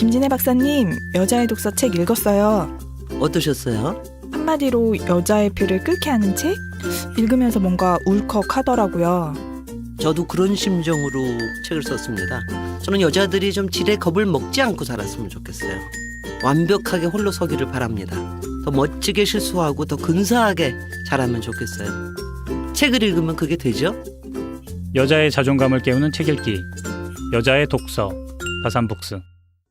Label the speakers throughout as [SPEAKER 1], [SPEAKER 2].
[SPEAKER 1] 김진애 박사님, 여자의 독서 책 읽었어요.
[SPEAKER 2] 어떠셨어요?
[SPEAKER 1] 한마디로 여자의 표를 끓게 하는 책? 읽으면서 뭔가 울컥하더라고요.
[SPEAKER 2] 저도 그런 심정으로 책을 썼습니다. 저는 여자들이 좀 지레 겁을 먹지 않고 살았으면 좋겠어요. 완벽하게 홀로 서기를 바랍니다. 더 멋지게 실수하고 더 근사하게 자라면 좋겠어요. 책을 읽으면 그게 되죠?
[SPEAKER 3] 여자의 자존감을 깨우는 책 읽기. 여자의 독서. 다산북스.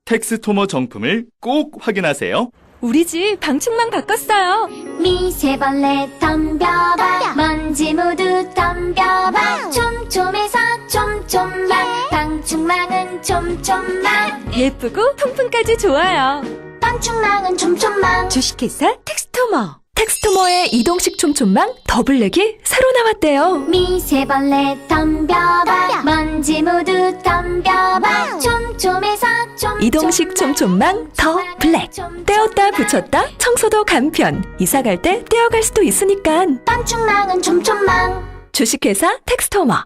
[SPEAKER 4] 텍스토머 정품을 꼭 확인하세요.
[SPEAKER 5] 우리 집 방충망 바꿨어요.
[SPEAKER 6] 미세벌레 덤벼봐 먼지 모두 덤벼봐 촘촘해서 촘촘만 방충망은 촘촘만
[SPEAKER 5] 예쁘고 통풍까지 좋아요.
[SPEAKER 6] 방충망은 촘촘만
[SPEAKER 5] 주식회사 텍스토머. 텍스토머의 이동식 촘촘망 더블랙이 새로 나왔대요.
[SPEAKER 6] 미세벌레 덤벼봐 먼지 모두 덤벼봐 촘촘해서 촘촘만
[SPEAKER 5] 이동식 촘촘망 더 블랙. 떼었다 붙였다 청소도 간편. 이사 갈 때 떼어갈 수도 있으니까.
[SPEAKER 6] 방충망은 촘촘만
[SPEAKER 5] 주식회사 텍스토머.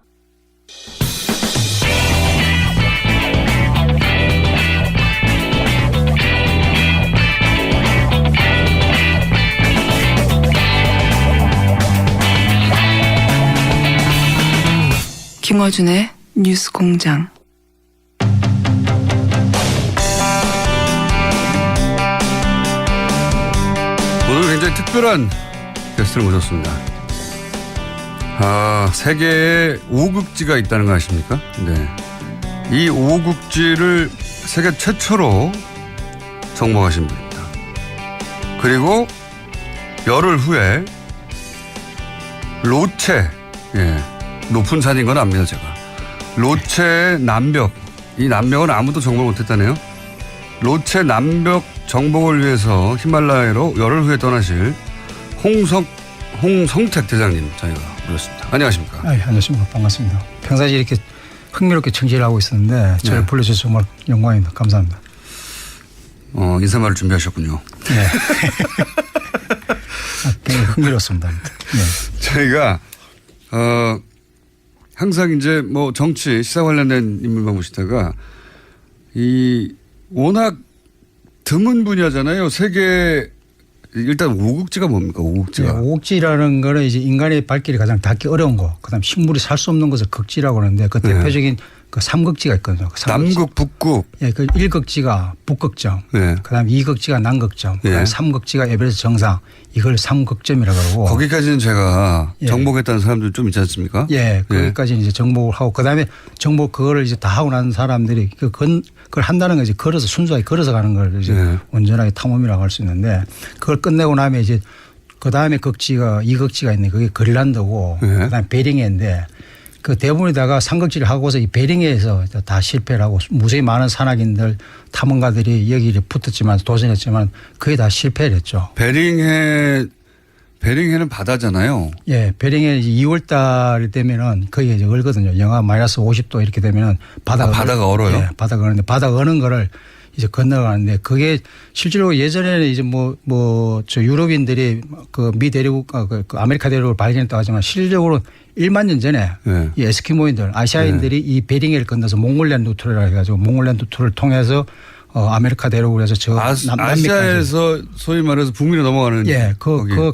[SPEAKER 7] 김어준의 뉴스공장.
[SPEAKER 8] 오늘 굉장히 특별한 게스트를 모셨습니다. 세계에 5극지가 있다는 거 아십니까? 네. 이 5극지를 세계 최초로 정복하신 분입니다. 그리고 열흘 후에 로체, 높은 산인 건 압니다, 제가. 로체 남벽, 이 남벽은 아무도 정복 못했다네요. 로체 남벽 정복을 위해서 히말라야로 열흘 후에 떠나실 홍성택 대장님 저희가 모셨습니다. 안녕하십니까?
[SPEAKER 9] 안녕하십니까. 반갑습니다. 평상시 이렇게 흥미롭게 청취를 하고 있었는데 저를 불러주셔서 정말 영광입니다. 감사합니다.
[SPEAKER 8] 인사말을 준비하셨군요.
[SPEAKER 9] 네. 굉장히 흥미롭습니다. 네.
[SPEAKER 8] 저희가 항상 이제 뭐 정치 시사 관련된 인물만 모시다가 이 워낙 드문 분야잖아요. 세계 일단 5극지가 뭡니까? 5극지가.
[SPEAKER 9] 네, 5극지라는 거는 이제 인간의 발길이 가장 닿기 어려운 거. 그다음 식물이 살 수 없는 것을 극지라고 하는데 그 대표적인 그 3극지가 있거든요. 그
[SPEAKER 8] 남극, 북극.
[SPEAKER 9] 예, 그 1극지가 북극점.
[SPEAKER 8] 네.
[SPEAKER 9] 그다음 2극지가 남극점.
[SPEAKER 8] 예.
[SPEAKER 9] 그다음 3극지가 에베레스트 정상. 이걸 3극점이라고 그러고.
[SPEAKER 8] 거기까지는 제가
[SPEAKER 9] 예.
[SPEAKER 8] 정복했다는 사람들 좀 있지 않습니까?
[SPEAKER 9] 예, 거기까지 이제 정복을 하고 그다음에 정복 그거를 이제 다 하고 난 사람들이 그걸 한다는 거 이제 걸어서 순수하게 걸어서 가는 걸 이제
[SPEAKER 8] 예.
[SPEAKER 9] 온전하게 탐험이라고 할 수 있는데 그걸 끝내고 나면 이제 그다음에 극지가 2극지가 있는데 그게 그린란드고
[SPEAKER 8] 예.
[SPEAKER 9] 그다음에 베링해인데 그 대부분에다가 삼극지를 하고서 이 베링해에서 다 실패를 하고 무수히 많은 산악인들 탐험가들이 여기를 붙었지만 도전했지만 그게 다 실패를 했죠.
[SPEAKER 8] 베링해는 바다잖아요.
[SPEAKER 9] 예, 베링해 2월 달 되면은 거의 이제 얼거든요. 영하 마이너스 50도 이렇게 되면은
[SPEAKER 8] 바다가 얼어요?
[SPEAKER 9] 예, 바다가 얼는데 바다가 어는 거를 이제 건너가는데 그게 실제로 예전에는 이제 저 유럽인들이 그 미 대륙, 그 아메리카 대륙을 발견했다고 하지만 실질적으로 1만 년 전에
[SPEAKER 8] 네.
[SPEAKER 9] 이 에스키모인들, 아시아인들이 이 베링해를 건너서 몽골리안 루트를 해가지고 몽골리안 루트를 통해서 아메리카 대륙으로 해서 저
[SPEAKER 8] 아시아에서 소위 말해서 북미로 넘어가는
[SPEAKER 9] 그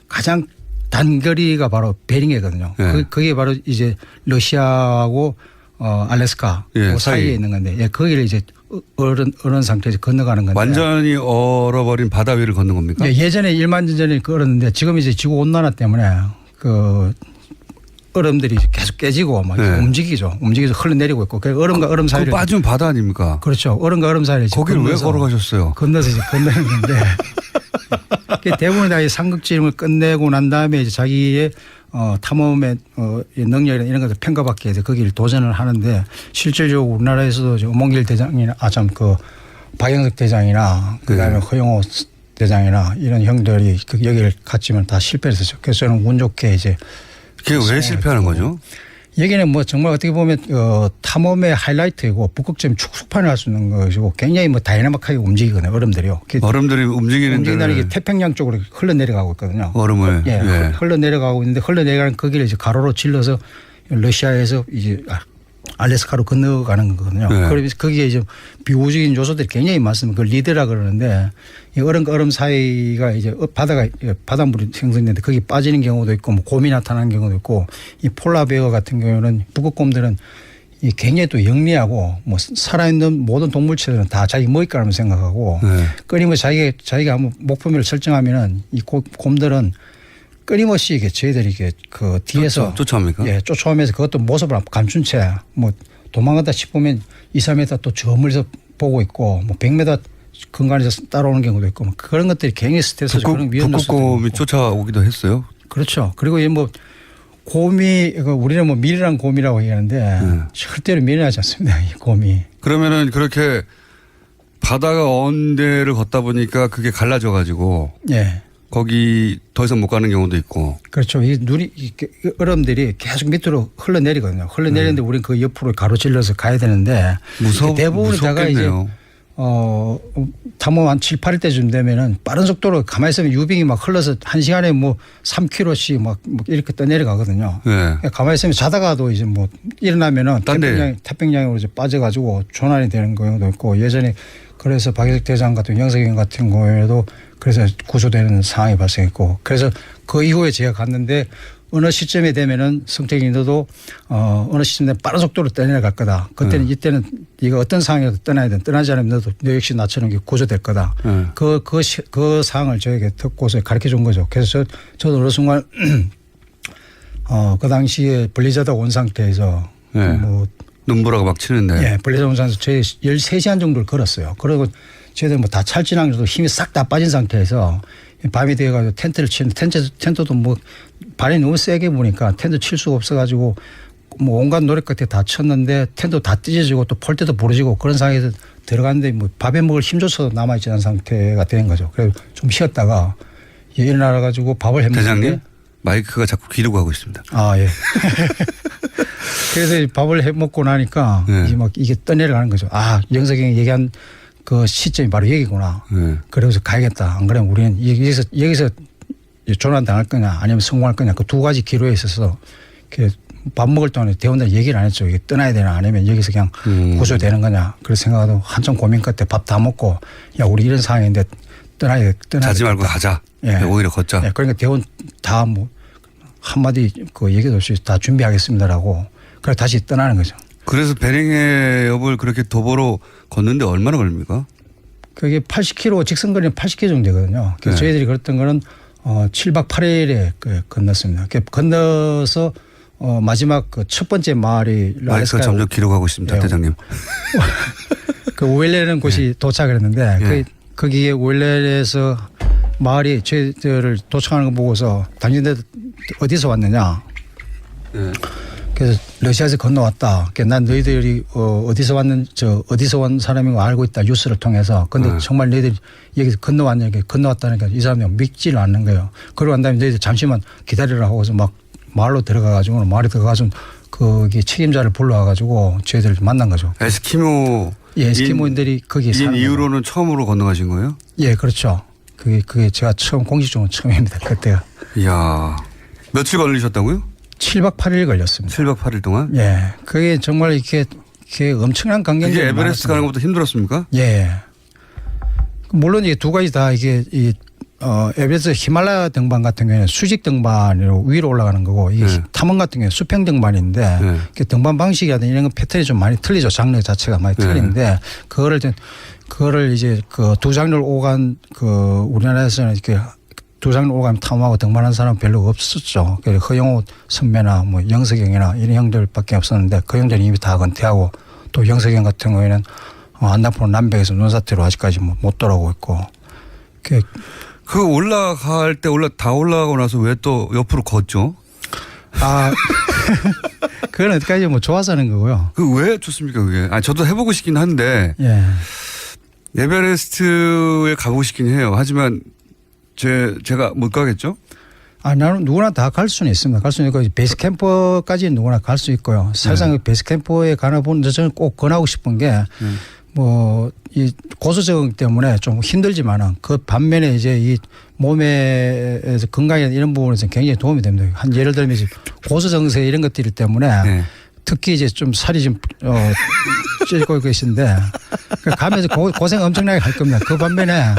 [SPEAKER 9] 가장 단거리가 바로 베링해거든요.
[SPEAKER 8] 예.
[SPEAKER 9] 그게 바로 이제 러시아하고 알래스카
[SPEAKER 8] 예,
[SPEAKER 9] 사이에 있는 건데 거기를 이제 얼은 상태에서 건너가는 건데
[SPEAKER 8] 완전히 얼어버린 바다 위를 걷는 겁니까?
[SPEAKER 9] 예전에 1만 년 전에 얼었는데 지금 이제 지구 온난화 때문에 그 얼음들이 계속 깨지고 막 움직이죠. 움직여서 흘러내리고 있고 그 얼음과 얼음 사이를
[SPEAKER 8] 빠지면 바다 아닙니까?
[SPEAKER 9] 그렇죠. 얼음과 얼음 사이를
[SPEAKER 8] 거기를 왜 걸어가셨어요?
[SPEAKER 9] 건너서 이제 건너는 건데 대부분 다 이 삼극지름을 끝내고 난 다음에 이제 자기의 탐험의 능력이나 이런 것을 평가받기 위해서 거기를 도전을 하는데 실질적으로 우리나라에서도 오몽길 대장이나 박영석 대장이나 그다음에 허영호 대장이나 이런 형들이 여기를 갔지만 다 실패했었죠. 그래서 저는 운 좋게 이제
[SPEAKER 8] 그게 왜 실패하는 거죠?
[SPEAKER 9] 여기는 뭐 정말 어떻게 보면 탐험의 하이라이트이고 북극점 축소판을 할 수 있는 것이고 굉장히 뭐 다이나믹하게 움직이거든요. 얼음들이요.
[SPEAKER 8] 얼음들이 움직이는
[SPEAKER 9] 게 태평양 쪽으로 흘러내려가고 있거든요.
[SPEAKER 8] 얼음을.
[SPEAKER 9] 예. 흘러내려가고 있는데 흘러내려가는 그 길을 이제 가로로 질러서 러시아에서 이제 알래스카로 건너가는 거거든요.
[SPEAKER 8] 네.
[SPEAKER 9] 그러면서 거기에 이제 비우주적인 요소들이 굉장히 많습니다. 그걸 리드라 그러는데 이 얼음과 얼음 사이가 이제 바닷물이 생성되는데 거기 빠지는 경우도 있고 뭐 곰이 나타나는 경우도 있고 이 폴라베어 같은 경우는 북극곰들은 이 굉장히 또 영리하고 뭐 살아있는 모든 동물체들은 다 자기 먹잇감을 생각하고
[SPEAKER 8] 네.
[SPEAKER 9] 끊임없이 자기가 한번 목표물을 설정하면은 이 곰들은 끊임없이 이게 저희들이 이게 그 뒤에서
[SPEAKER 8] 쫓아옵니까?
[SPEAKER 9] 예, 쫓아오면서 그것도 모습을 감춘 채 뭐 도망가다 싶으면 2, 3m 또 저 멀리서 보고 있고 뭐 100m 근간에서 따라오는 경우도 있고 뭐 그런 것들이 굉장히 스트레스죠. 그런 위험 요소도
[SPEAKER 8] 북극곰이
[SPEAKER 9] 있고.
[SPEAKER 8] 쫓아오기도 했어요.
[SPEAKER 9] 그렇죠. 그리고 이 뭐 곰이 우리는 뭐 미련한 곰이라고 얘기하는데 절대로 미련하지 않습니다. 이 곰이.
[SPEAKER 8] 그러면은 그렇게 바다가 언 데를 걷다 보니까 그게 갈라져 가지고
[SPEAKER 9] 예.
[SPEAKER 8] 거기 더 이상 못 가는 경우도 있고.
[SPEAKER 9] 그렇죠. 이 얼음들이 계속 밑으로 흘러내리거든요. 흘러내리는데 우리는 그 옆으로 가로질러서 가야 되는데 대부분 다가 이제 탐험 한 7, 8일 때쯤 되면은 빠른 속도로 가만히 있으면 유빙이 막 흘러서 1시간에 뭐 3km씩 막 이렇게 떠내려가거든요.
[SPEAKER 8] 네.
[SPEAKER 9] 가만히 있으면 자다가도 이제 뭐 일어나면은 태평양으로 이제 빠져가지고 조난이 되는 경우도 있고 예전에 그래서 박예석 대장 같은 영석영 같은 경우에도 그래서 구조되는 상황이 발생했고 그래서 그 이후에 제가 갔는데 어느 시점에 되면은 성택이 너도 어느 시점에 빠른 속도로 떠내려갈 거다. 그때는 이때는 이거 어떤 상황이라도 떠나야 돼. 떠나지 않으면 너도 너 역시 나처럼 구조될 거다. 그 상황을 저에게 듣고서 가르쳐 준 거죠. 그래서 저도 어느 순간 그 당시에 블리자드 온 상태에서 뭐
[SPEAKER 8] 눈보라가 막 치는데.
[SPEAKER 9] 예, 블리자드 온 상태에서 저희 13시간 정도를 걸었어요. 그리고 저희들 뭐 다 찰진항도 힘이 싹 다 빠진 상태에서 밤이 되어가지고 텐트를 치는데 텐트도 뭐 발이 너무 세게 부니까 텐트 칠 수가 없어가지고 뭐 온갖 노력 끝에 다 쳤는데 텐트 다 찢어지고 또 폴대도 부러지고 그런 상황에서 들어갔는데 뭐 밥에 먹을 힘조차도 남아있지 않은 상태가 된 거죠. 그래서 좀 쉬었다가 일어나가지고 밥을 해먹는데
[SPEAKER 8] 대장님 마이크가 자꾸 귀로 가고 있습니다.
[SPEAKER 9] 아 예. 그래서 밥을 해먹고 나니까 이제 막 이게 떠내려가는 거죠. 아 영석이 얘기한 그 시점이 바로 여기구나. 그래서 가야겠다. 안 그러면 우리는 여기서 조난 당할 거냐 아니면 성공할 거냐 그 두 가지 기로에 있어서 밥 먹을 동안에 대원들 얘기를 안 했죠. 이게 떠나야 되나 아니면 여기서 그냥 구조되는 거냐. 그래서 생각하고 한참 고민 끝에 밥 다 먹고 야 우리 이런 상황인데 떠나야
[SPEAKER 8] 자지 말고 가자.
[SPEAKER 9] 예.
[SPEAKER 8] 오히려 걷자.
[SPEAKER 9] 예. 그러니까 대원 다 뭐 한마디 그 얘기도 없이 다 준비하겠습니다라고 그래 다시 떠나는 거죠.
[SPEAKER 8] 그래서 베링해 엽을 그렇게 도보로 걷는데 얼마나 걸립니까?
[SPEAKER 9] 그게 80km 직선거리는 80km 정도 되거든요. 그래서 저희들이 걸었던 거는 7박 8일에 건넜습니다. 건너서 마지막 그 첫 번째 마을이
[SPEAKER 8] 마이크가 점점 길어 가고 있습니다. 대장님.
[SPEAKER 9] 그 우엘레라는 곳이 도착을 했는데 거기에 우엘레에서 마을이 저희들을 도착하는 거 보고서 당신들 어디서 왔느냐. 그래서 러시아에서 건너왔다. 난 너희들이 어디서 온 사람인 거 알고 있다. 뉴스를 통해서. 근데 정말 너희들이 여기서 건너왔다니까 이 사람이 믿지를 않는 거예요. 그러고 난 다음에 너희들 잠시만 기다리라 하고서 막 마을로 들어가가지고 마을에 들어가서 거기 책임자를 불러와가지고 저희들을 만난 거죠.
[SPEAKER 8] 에스키모.
[SPEAKER 9] 예, 에스키모인들이 거기에 사는
[SPEAKER 8] 이후로는 처음으로 건너가신 거예요?
[SPEAKER 9] 예, 그렇죠. 그게 제가 공식적으로 처음입니다. 그때가.
[SPEAKER 8] 이야. 며칠 걸리셨다고요?
[SPEAKER 9] 7박 8일 걸렸습니다.
[SPEAKER 8] 7박 8일 동안?
[SPEAKER 9] 예. 그게 정말 이렇게 엄청난 강경이
[SPEAKER 8] 이게 에베레스트 가는 것보다 힘들었습니까?
[SPEAKER 9] 예. 물론 이게 두 가지 다 이게 에베레스트 히말라야 등반 같은 경우에는 수직 등반으로 위로 올라가는 거고 이게 탐험 같은 경우에 수평 등반인데 등반 방식이라든지 이런 패턴이 좀 많이 틀리죠. 장르 자체가 많이 틀리는데 그거를 이제 그 두 장르를 오간 우리나라에서는 이렇게 두 장르 오가면 탐험하고 등반한 사람은 별로 없었죠. 허영호 선배나 뭐 영석영이나 이런 형들밖에 없었는데 그 형들은 이미 다 은퇴하고 또 영석영 같은 경우에는 안나포 남백에서 논사태로 아직까지 못 돌아오고 있고.
[SPEAKER 8] 그 올라갈 때 다 올라가고 나서 왜 또 옆으로 걷죠?
[SPEAKER 9] 아, 그건 어디까지 뭐 좋아서 하는 거고요.
[SPEAKER 8] 그 왜 좋습니까 그게? 저도 해보고 싶긴 한데
[SPEAKER 9] 예.
[SPEAKER 8] 에베레스트에 가보고 싶긴 해요. 하지만 제가 못 가겠죠?
[SPEAKER 9] 나는 누구나 다 갈 수는 있습니다. 갈 수는 있고 베이스 캠프까지는 누구나 갈 수 있고요. 사실상 베이스 캠프에 가나 보는 저는 꼭 권하고 싶은 게 이 고소 적응 때문에 좀 힘들지만은 그 반면에 이제 이 몸에서 건강이나 이런 부분에서 굉장히 도움이 됩니다. 예를 들면 고소 증세 이런 것들 때문에 특히 이제 좀 살이 좀 찌고 계신데 가면서 고생 엄청나게 할 겁니다. 그 반면에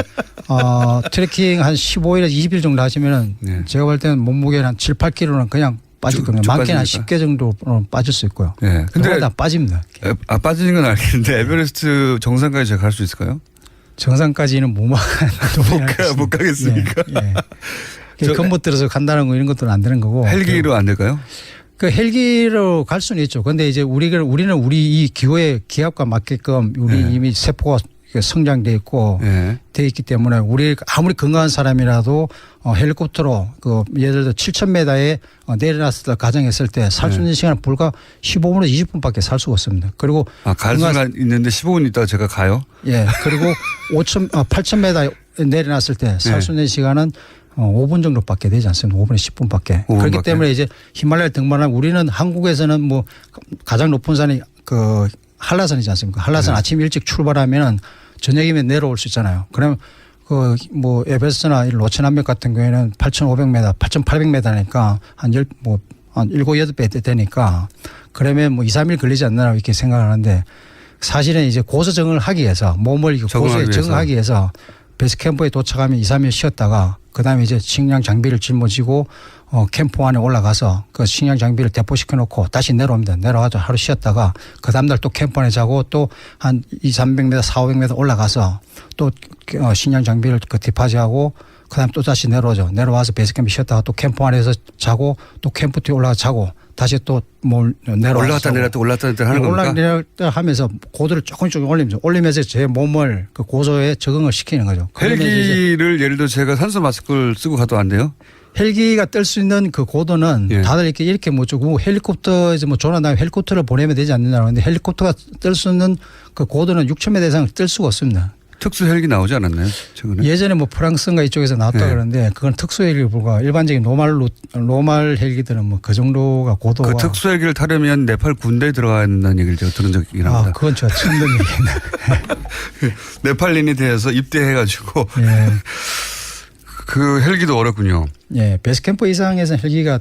[SPEAKER 9] 트레킹 한 15일에서 20일 정도 하시면은
[SPEAKER 8] 네.
[SPEAKER 9] 제가 볼 때는 몸무게는 한 7, 8kg는 그냥 빠질 겁니다. 많게는 한
[SPEAKER 8] 빠집니까?
[SPEAKER 9] 10개 정도 빠질 수 있고요.
[SPEAKER 8] 네. 근데
[SPEAKER 9] 다 빠집니다.
[SPEAKER 8] 빠지는 건 알겠는데 에베레스트 정상까지 제가 갈 수 있을까요?
[SPEAKER 9] 정상까지는 못
[SPEAKER 8] 가겠습니까?
[SPEAKER 9] 예. 겉못 들어서 간다는 거 이런 것들은 안 되는 거고.
[SPEAKER 8] 헬기로 안 될까요?
[SPEAKER 9] 그 헬기로 갈 수는 있죠. 그런데 이제 우리는 우리 이 기후의 기압과 맞게끔 우리
[SPEAKER 8] 네.
[SPEAKER 9] 이미 세포가 성장돼 있고
[SPEAKER 8] 네.
[SPEAKER 9] 돼 있기 때문에 우리 아무리 건강한 사람이라도 헬리콥터로 그 예를 들어 7,000m에 내려놨을 때 가정했을 때 살 수 있는 시간은 불과 15분에서 20분밖에 살 수가 없습니다. 그리고
[SPEAKER 8] 갈 수가 있는데 15분 있다가 제가 가요?
[SPEAKER 9] 예. 그리고 8,000m 내려놨을 때 살 수 있는 시간은 5분 정도밖에 되지 않습니다. 5분에서 10분밖에. 그렇기 때문에 이제 히말라야 등반하면 우리는 한국에서는 뭐 가장 높은 산이 그 한라산이지 않습니까? 한라산 아침 일찍 출발하면은 저녁이면 내려올 수 있잖아요. 그러면 그 뭐 에베레스트나 로체남맥 같은 경우에는 8,500m, 8,800m니까 한 7, 8배 되니까 그러면 뭐 2, 3일 걸리지 않나 이렇게 생각하는데 사실은 이제 고소 적응을 하기 위해서 몸을 고소에 적응하기 위해서 베이스 캠프에 도착하면 2, 3일 쉬었다가 그다음에 이제 식량 장비를 짊어지고 캠프 안에 올라가서 그 식량 장비를 대포시켜 놓고 다시 내려옵니다. 내려와서 하루 쉬었다가 그 다음날 또 캠프 안에 자고 또 한 2, 300m, 4, 500m 올라가서 또 식량 장비를 그 디파지하고 그다음에 또 다시 내려오죠. 내려와서 베이스 캠프 쉬었다가 또 캠프 안에서 자고 또 캠프 뒤에 올라가서 자고 다시 또 뭘 내려와서
[SPEAKER 8] 올라갔다 내렸다 올라갔다 내렸다 하는 겁니까?
[SPEAKER 9] 올라갔다 내렸다 하면서 고도를 조금씩 올리면서 제 몸을 그 고소에 적응을 시키는 거죠.
[SPEAKER 8] 헬기를 예를 들어 제가 산소 마스크를 쓰고 가도 안 돼요?
[SPEAKER 9] 헬기가 뜰 수 있는 그 고도는
[SPEAKER 8] 예.
[SPEAKER 9] 다들 이렇게 못 주고 헬리콥터에서 뭐 조난다면 헬리콥터를 보내면 되지 않느냐고 하는데 헬리콥터가 뜰 수 있는 그 고도는 6,000m 이상을 뜰 수가 없습니다.
[SPEAKER 8] 특수 헬기 나오지 않았나요? 최근에?
[SPEAKER 9] 예전에 뭐 프랑스인가 이쪽에서 나왔다
[SPEAKER 8] 네.
[SPEAKER 9] 그러는데 그건 특수 헬기에 불과 일반적인 노말 헬기들은 뭐 그 정도가 고도가.
[SPEAKER 8] 그 특수 헬기를 타려면 네팔 군대에 들어가야 한다는 얘기를 제가 들은 적이 있습니다.
[SPEAKER 9] 그건 제가 처음 듣는 얘기입니다.
[SPEAKER 8] 네팔인이 돼서 입대해가지고
[SPEAKER 9] 예.
[SPEAKER 8] 그 헬기도 어렵군요.
[SPEAKER 9] 예, 베이스캠프 이상에서는 헬기가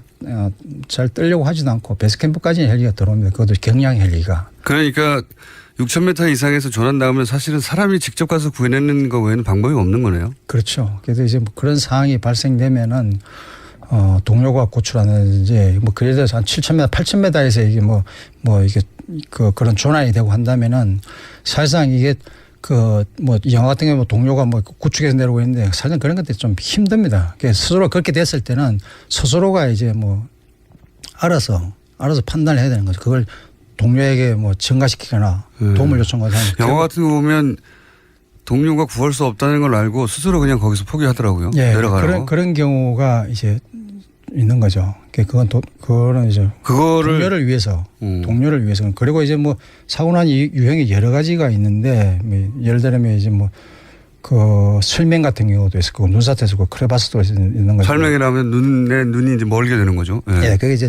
[SPEAKER 9] 잘 뜨려고 하지도 않고 베이스캠프까지는 헬기가 들어옵니다. 그것도 경량 헬기가.
[SPEAKER 8] 그러니까 6,000m 이상에서 조난 나오면 사실은 사람이 직접 가서 구해내는 거 외에는 방법이 없는 거네요.
[SPEAKER 9] 그렇죠. 그래서 이제 뭐 그런 상황이 발생되면은 동료가 구출하는지 뭐 그래도 한 7,000m, 8,000m에서 이게 뭐 이게 그런 조난이 되고 한다면은 사실상 이게 뭐 영화 같은 경우 동료가 뭐 구축해서 내려오고 있는데 사실은 그런 것들이 좀 힘듭니다. 스스로 그렇게 됐을 때는 스스로가 이제 뭐 알아서 판단을 해야 되는 거죠. 그걸 동료에게 뭐 증가시키거나 도움을 요청하거나.
[SPEAKER 8] 영화 같은 거 보면 동료가 구할 수 없다는 걸 알고 스스로 그냥 거기서 포기하더라고요.
[SPEAKER 9] 예,
[SPEAKER 8] 내려가라고.
[SPEAKER 9] 그런 경우가 이제 있는 거죠. 그거는 이제 동료를 위해서 그리고 이제 뭐 사고 난 유형이 여러 가지가 있는데 예를 들면 이제 뭐 그 설명 같은 경우도 있을 거고 눈사태도 있고 크레바스도 있는 거죠.
[SPEAKER 8] 설명이라면 눈이 이제 멀게 되는 거죠.
[SPEAKER 9] 예, 그게 이제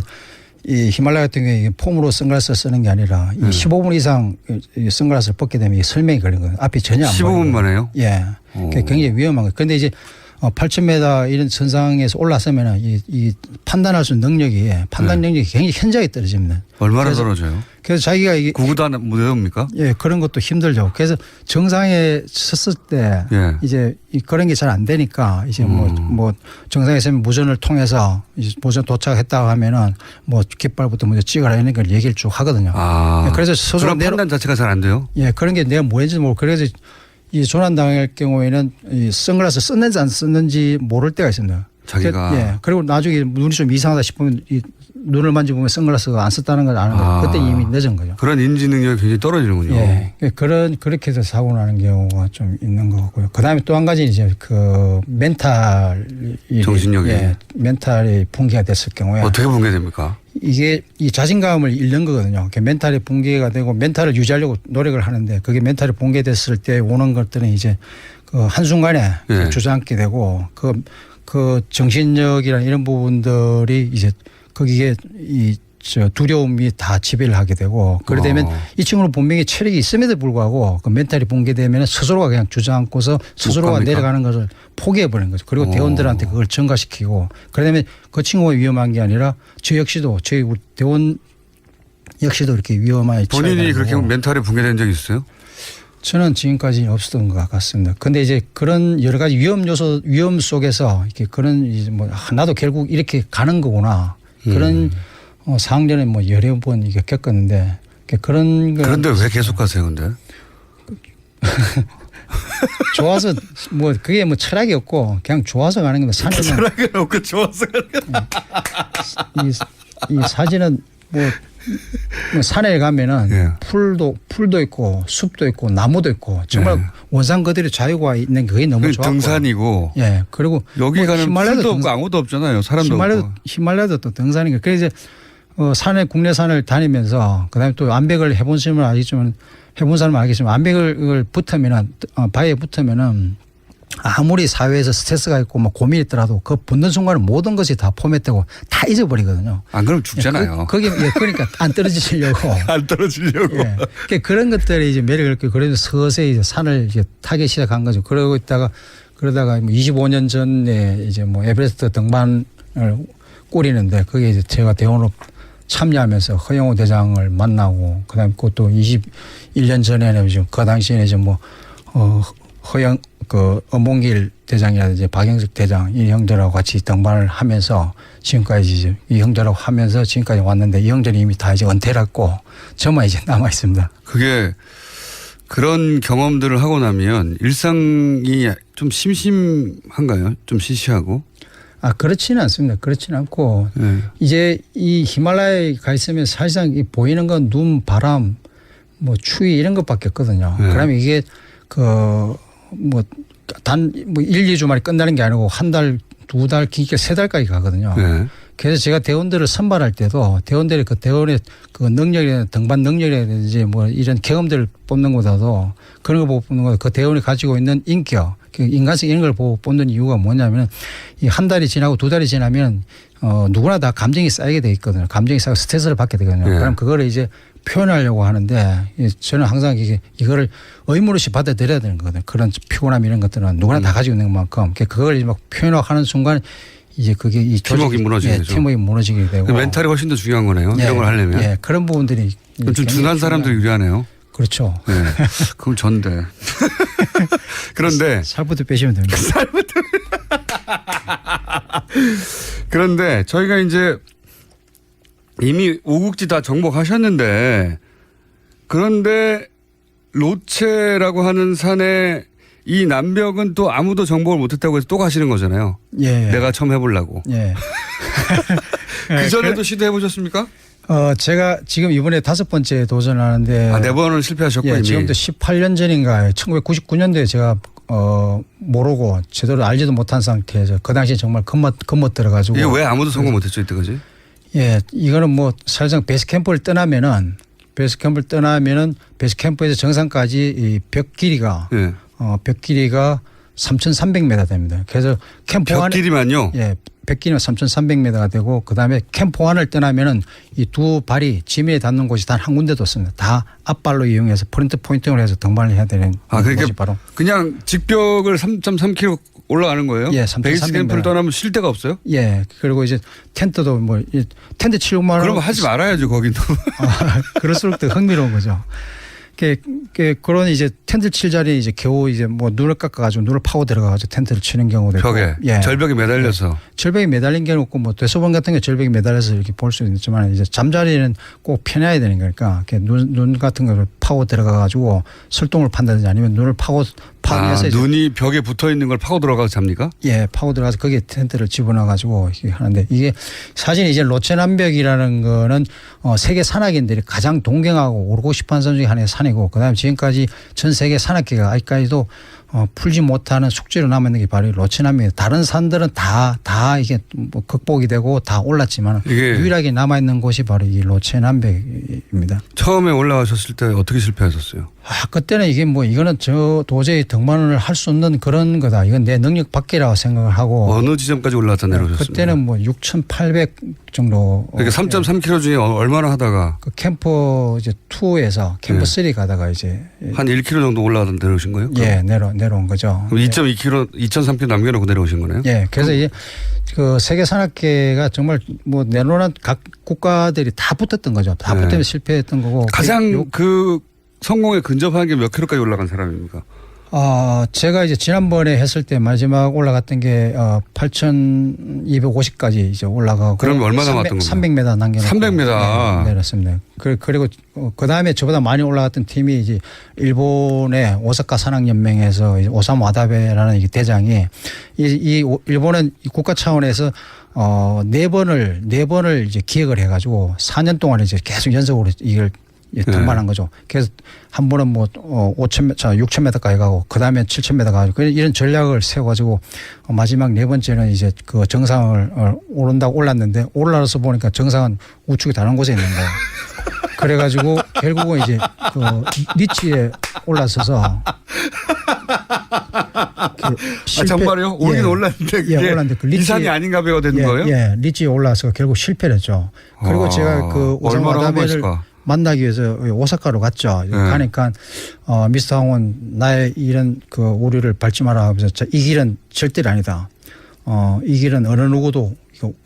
[SPEAKER 9] 이 히말라야 같은 경우에 폼으로 선글라스를 쓰는 게 아니라 이 15분 이상 이 선글라스를 벗게 되면 이 설명이 걸리는 거예요. 앞이 전혀 안 보여요.
[SPEAKER 8] 15분만 해요?
[SPEAKER 9] 예. 굉장히 위험한 거예요. 그런데 이제 8,000m 이런 선상에서 올라서면 이 판단할 수 있는 능력이 판단 능력이 굉장히 현저하게 떨어집니다.
[SPEAKER 8] 얼마나 떨어져요?
[SPEAKER 9] 그래서 자기가 이게
[SPEAKER 8] 구구도 못 외웁니까?
[SPEAKER 9] 예, 그런 것도 힘들죠. 그래서 정상에 섰을 때 이제 그런 게 잘 안 되니까 이제 뭐 정상에 서면 무전을 통해서 이제 무전 도착했다고 하면은 뭐 깃발부터 먼저 찍어라 이런 걸 얘기를 쭉 하거든요. 그래서 스스로
[SPEAKER 8] 그런 판단 자체가 잘 안 돼요?
[SPEAKER 9] 예, 그런 게 내가 뭐인지 모르고 그래서 이 조난당할 경우에는 이 선글라스 썼는지 안 썼는지 모를 때가 있습니다.
[SPEAKER 8] 자기가.
[SPEAKER 9] 예. 그리고 나중에 눈이 좀 이상하다 싶으면 이 눈을 만져보면 선글라스가 안 썼다는 걸 아는 거죠. 그때 이미 늦은 거죠.
[SPEAKER 8] 그런 인지 능력이 굉장히 떨어지는군요.
[SPEAKER 9] 예. 그렇게 해서 사고 나는 경우가 좀 있는 거고요. 그 다음에 또 한 가지 이제 그 멘탈이.
[SPEAKER 8] 정신력이.
[SPEAKER 9] 예. 멘탈이 붕괴가 됐을 경우에.
[SPEAKER 8] 어떻게 붕괴됩니까?
[SPEAKER 9] 이게 이 자신감을 잃는 거거든요. 멘탈이 붕괴가 되고 멘탈을 유지하려고 노력을 하는데 그게 멘탈이 붕괴됐을 때 오는 것들은 이제 그 한순간에 주저앉게 되고 그 정신력이나 이런 부분들이 이제 거기에 두려움이 다 지배를 하게 되고 그러다 보면 이 친구는 분명히 체력이 있음에도 불구하고 그 멘탈이 붕괴되면 스스로가 그냥 주저앉고서 스스로가 내려가는 것을 포기해버리는 거죠. 그리고 대원들한테 그걸 전가시키고 그러다 보면 그 친구가 위험한 게 아니라 저 역시도 저희 대원 역시도 이렇게 위험하게
[SPEAKER 8] 본인이 그렇게
[SPEAKER 9] 처해가지고
[SPEAKER 8] 멘탈에 붕괴된 적이 있어요?
[SPEAKER 9] 저는 지금까지 없었던 것 같습니다. 근데 이제 그런 여러 가지 위험 속에서 이렇게 그런 이제 뭐 나도 결국 이렇게 가는 거구나. 그런 상황전에 뭐 여러 번 이게 겪었는데 그런 거.
[SPEAKER 8] 그런데 왜 계속 가세요, 근데?
[SPEAKER 9] 좋아서 뭐 그게 뭐 철학이 없고 그냥 좋아서 가는 겁니다. 산에는
[SPEAKER 8] 철학이 없고 좋아서 가는
[SPEAKER 9] 이 사진은 뭐 산에 가면은
[SPEAKER 8] 예.
[SPEAKER 9] 풀도 있고 숲도 있고 나무도 있고 정말
[SPEAKER 8] 예.
[SPEAKER 9] 원산 그대로 자유가 있는 그게 너무 좋았고.
[SPEAKER 8] 등산이고.
[SPEAKER 9] 예. 그리고
[SPEAKER 8] 여기
[SPEAKER 9] 뭐
[SPEAKER 8] 가는
[SPEAKER 9] 히말라야도
[SPEAKER 8] 풀도 없고 아무도 없잖아요. 사람도 없고.
[SPEAKER 9] 히말라야도 또 등산이니까. 그래서 이제 산에 국내 산을 다니면서 그다음에 또 암벽을 해본 사람은 알겠지만 해본 사람은 알겠지만 암벽을 붙으면은 바위에 붙으면은 아무리 사회에서 스트레스가 있고 뭐 고민이 있더라도 그 붙는 순간에 모든 것이 다 포맷되고 다 잊어버리거든요.
[SPEAKER 8] 안 그러면 죽잖아요.
[SPEAKER 9] 그러니까 안 떨어지려고.
[SPEAKER 8] 안 떨어지려고.
[SPEAKER 9] 예. 그러니까 그런 것들이 이제 매력을 있고 그래서 서서히 이제 산을 이제 타기 시작한 거죠. 그러다가 25년 전에 이제 뭐 에베레스트 등반을 꾸리는데 그게 이제 제가 대원으로 참여하면서 허영호 대장을 만나고 그다음에 또 21년 전에는 지금 그 당시에는 이제 뭐 엄봉길 대장이라든지 박영석 대장 이 형들하고 같이 등반을 하면서 지금까지 이제 이 형들하고 하면서 지금까지 왔는데 이 형들이 이미 다 이제 은퇴를 했고 저만 이제 남아 있습니다.
[SPEAKER 8] 그게 그런 경험들을 하고 나면 일상이 좀 심심한가요? 좀 시시하고?
[SPEAKER 9] 그렇지는 않습니다. 그렇지는 않고
[SPEAKER 8] 네.
[SPEAKER 9] 이제 이 히말라야에 가 있으면 사실상 이 보이는 건 눈, 바람, 뭐 추위 이런 것밖에 없거든요.
[SPEAKER 8] 네.
[SPEAKER 9] 그러면 이게 뭐 1, 2주 만에 끝나는 게 아니고 한 달, 2달, 길게 3달까지 가거든요.
[SPEAKER 8] 네.
[SPEAKER 9] 그래서 제가 대원들을 선발할 때도 대원들의 대원의 능력이나 등반 능력이라든지 뭐 이런 경험들을 뽑는 것보다도 그런 거 보고 뽑는 것보다 그 대원이 가지고 있는 인격, 인간성 이런 걸 보고 뽑는 이유가 뭐냐면 이 한 달이 지나고 2달이 지나면 누구나 다 감정이 쌓이게 돼 있거든요. 감정이 쌓이고 스트레스를 받게 되거든요.
[SPEAKER 8] 네.
[SPEAKER 9] 그럼 그거를 이제 표현하려고 하는데 저는 항상 이거를 의무로시 받아들여야 되는 거거든요. 그런 피곤함 이런 것들은 누구나 다 가지고 있는 만큼 그걸 막 표현하는 순간 이제 그게 이
[SPEAKER 8] 팀워크가 무너지게 되죠.
[SPEAKER 9] 팀워크가 무너지게 되고.
[SPEAKER 8] 멘탈이 훨씬 더 중요한 거네요.
[SPEAKER 9] 예,
[SPEAKER 8] 이런 걸 하려면.
[SPEAKER 9] 예, 그런 부분들이
[SPEAKER 8] 좀 둔한 사람들이 유리하네요.
[SPEAKER 9] 그렇죠.
[SPEAKER 8] 네. 그럼 전데. 그런데
[SPEAKER 9] 살부터 빼시면 됩니다.
[SPEAKER 8] 그런데 저희가 이제 이미 5국지 다 정복하셨는데 그런데 로체라고 하는 산에 이 남벽은 또 아무도 정복을 못했다고 해서 또 가시는 거잖아요.
[SPEAKER 9] 예.
[SPEAKER 8] 내가 처음 해보려고.
[SPEAKER 9] 예.
[SPEAKER 8] 그 전에도 시도해 보셨습니까?
[SPEAKER 9] 제가 지금 이번에 5번째 도전하는데.
[SPEAKER 8] 4번은 실패하셨고
[SPEAKER 9] 예,
[SPEAKER 8] 이미.
[SPEAKER 9] 지금도 18년 전인가요. 1999년도에 제가 모르고 제대로 알지도 못한 상태에서 그 당시에 정말 겉멋 들어가지고.
[SPEAKER 8] 이게 왜 아무도 성공 못했죠 이때까지?
[SPEAKER 9] 예, 이거는 뭐 사실상 베이스 캠프를 떠나면은 베이스 캠프에서 정상까지 이 벽 길이가
[SPEAKER 8] 예.
[SPEAKER 9] 벽 길이가 3,300m 됩니다. 그래서 캠프
[SPEAKER 8] 벽
[SPEAKER 9] 안에
[SPEAKER 8] 길이만요?
[SPEAKER 9] 예, 벽 길이는 3,300m가 되고 그다음에 캠프 안을 떠나면은 이 두 발이 지면에 닿는 곳이 단 한 군데도 없습니다. 다 앞발로 이용해서 프론트 포인팅을 해서 등반을 해야 되는
[SPEAKER 8] 그러니까
[SPEAKER 9] 곳이 바로
[SPEAKER 8] 그냥 직벽을 3.3km 올라가는 거예요?
[SPEAKER 9] 예, 3.3m.
[SPEAKER 8] 베이스 캠프를 떠나면 쉴 데가 없어요?
[SPEAKER 9] 예, 그리고 이제 텐트도 뭐 텐트 치고 말하면
[SPEAKER 8] 그러면 하지 말아야죠 거기도.
[SPEAKER 9] 그럴수록 더 흥미로운 거죠. 그런 이제 텐트 칠 자리에 이제 겨우 이제 뭐 눈을 깎아가지고 눈을 파고 들어가가지고 텐트를 치는 경우도 있고.
[SPEAKER 8] 벽에.
[SPEAKER 9] 예.
[SPEAKER 8] 절벽에 매달려서.
[SPEAKER 9] 예. 절벽에 매달린 경우 없고 뭐 대소변 같은 게 절벽에 매달려서 이렇게 볼 수 있지만 이제 잠자리는 꼭 펴놔야 되는 거니까 눈 같은 거를 파고 들어가가지고 설동을 판다든지 아니면 눈을 파고해서
[SPEAKER 8] 눈이 벽에 붙어 있는 걸 파고 들어가서 잡니까?
[SPEAKER 9] 예, 파고 들어가서 거기에 텐트를 집어넣어가지고 하는데 이게 사실 이제 로체남벽이라는 거는 세계 산악인들이 가장 동경하고 오르고 싶어하는 산 중에 하나의 산이고 그다음에 지금까지 전 세계 산악계가 아직까지도 풀지 못하는 숙제로 남아있는 게 바로 로체남벽이에요. 다른 산들은 다 이게 뭐 극복이 되고 다 올랐지만 유일하게 남아있는 곳이 바로 이 로체남벽입니다.
[SPEAKER 8] 처음에 올라가셨을 때 어떻게 실패하셨어요?
[SPEAKER 9] 그때는 이게 뭐 이거는 저 도저히 등반을 할 수 없는 그런 거다. 이건 내 능력 밖이라고 생각을 하고.
[SPEAKER 8] 어느 지점까지 올라왔다 내려오셨습니까?
[SPEAKER 9] 그때는 뭐 6,800 정도.
[SPEAKER 8] 그러니까 3.3km 중에 얼마나 하다가
[SPEAKER 9] 그 캠프 이제 2에서 캠프 3 가다가 이제
[SPEAKER 8] 한 1km 정도 올라가다 내려오신 거예요?
[SPEAKER 9] 예, 내려온 거죠.
[SPEAKER 8] 그럼 2.2km, 2.3km 남겨놓고 내려오신 거네요?
[SPEAKER 9] 예, 그래서 이제 그 세계 산악회가 정말 뭐 내놓은 각 국가들이 다 붙었던 거죠. 다 붙으면 실패했던 거고.
[SPEAKER 8] 가장 그 성공에 근접한 게 몇 킬로까지 올라간 사람입니까?
[SPEAKER 9] 제가 이제 지난번에 했을 때 마지막 올라갔던 게 8,250까지 이제 올라가고.
[SPEAKER 8] 그러면 얼마 남았던 겁니까?
[SPEAKER 9] 300m 남겨놓고.
[SPEAKER 8] 300m.
[SPEAKER 9] 네, 내렸습니다. 그리고 그 다음에 저보다 많이 올라갔던 팀이 이제 일본의 오사카 산악연맹에서 오사무 와다베라는 이 대장이 이 일본은 국가 차원에서 4번을 이제 기획을 해가지고 4년 동안 이제 계속 연속으로 이걸 등반한 거죠. 그래서 한 번은 뭐 6,000m까지 가고 그 다음에 7,000m 가고 이런 전략을 세워가지고 마지막 4번째는 이제 그 정상을 오른다고 올랐는데 올라서 보니까 정상은 우측이 다른 곳에 있는 거예요. 그래가지고 결국은 이제 그 리치에 올라서서
[SPEAKER 8] 정말요? 오르긴 올랐는데 그게
[SPEAKER 9] 올랐는데 그
[SPEAKER 8] 이산이 아닌가 봐가 되는 거예요?
[SPEAKER 9] 예, 리치에 올라서 결국 실패를 했죠. 그리고 제가 그 오사무 와다베를 만나기 위해서 오사카로 갔죠. 가니까 미스터 황원 나의 이런 그 오류를 밟지 마라 하면서 이 길은 절대로 아니다. 이 길은 어느 누구도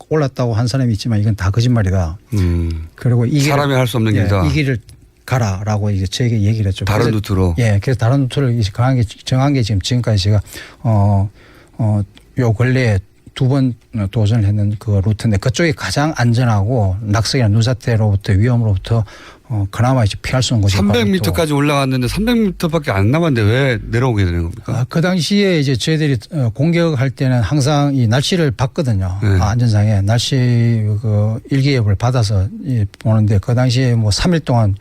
[SPEAKER 9] 올랐다고 한 사람이 있지만 이건 다 거짓말이다. 그리고 이 길을,
[SPEAKER 8] 사람이 할 수 없는 길이다.
[SPEAKER 9] 이 길을 가라라고 이제 저에게 얘기를 했죠.
[SPEAKER 8] 다른 루트로.
[SPEAKER 9] 예, 그래서 다른 루트를 이제 정한 게 지금까지 제가 요 근래에 2번 도전을 했는 그 루트인데 그쪽이 가장 안전하고 낙석이나 눈사태로부터 위험으로부터 그나마 이제 피할 수 있는 곳이
[SPEAKER 8] 300m까지 올라갔는데 300m밖에 안 남았는데 왜 내려오게 되는 겁니까?
[SPEAKER 9] 그 당시에 이제 저희들이 공격할 때는 항상 이 날씨를 봤거든요.
[SPEAKER 8] 네.
[SPEAKER 9] 안전상에 날씨 그 일기예보를 받아서 보는데 그 당시에 뭐 3일 동안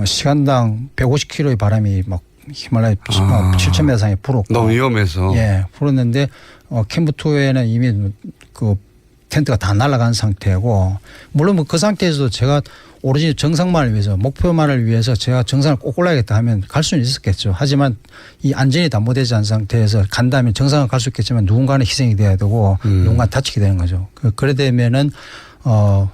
[SPEAKER 9] 시간당 150km의 바람이 막 히말라야 7,000m 상에 불었고.
[SPEAKER 8] 너무 위험해서.
[SPEAKER 9] 예, 불었는데 캠프2에는 이미 그 텐트가 다 날아간 상태고 물론 뭐 그 상태에서도 제가 오로지 정상만을 위해서 목표만을 위해서 제가 정상을 꼭 올라야겠다 하면 갈 수는 있었겠죠. 하지만 이 안전이 담보되지 않은 상태에서 간다면 정상을 갈 수 있겠지만 누군가는 희생이 돼야 되고 누군가 다치게 되는 거죠. 그래 되면은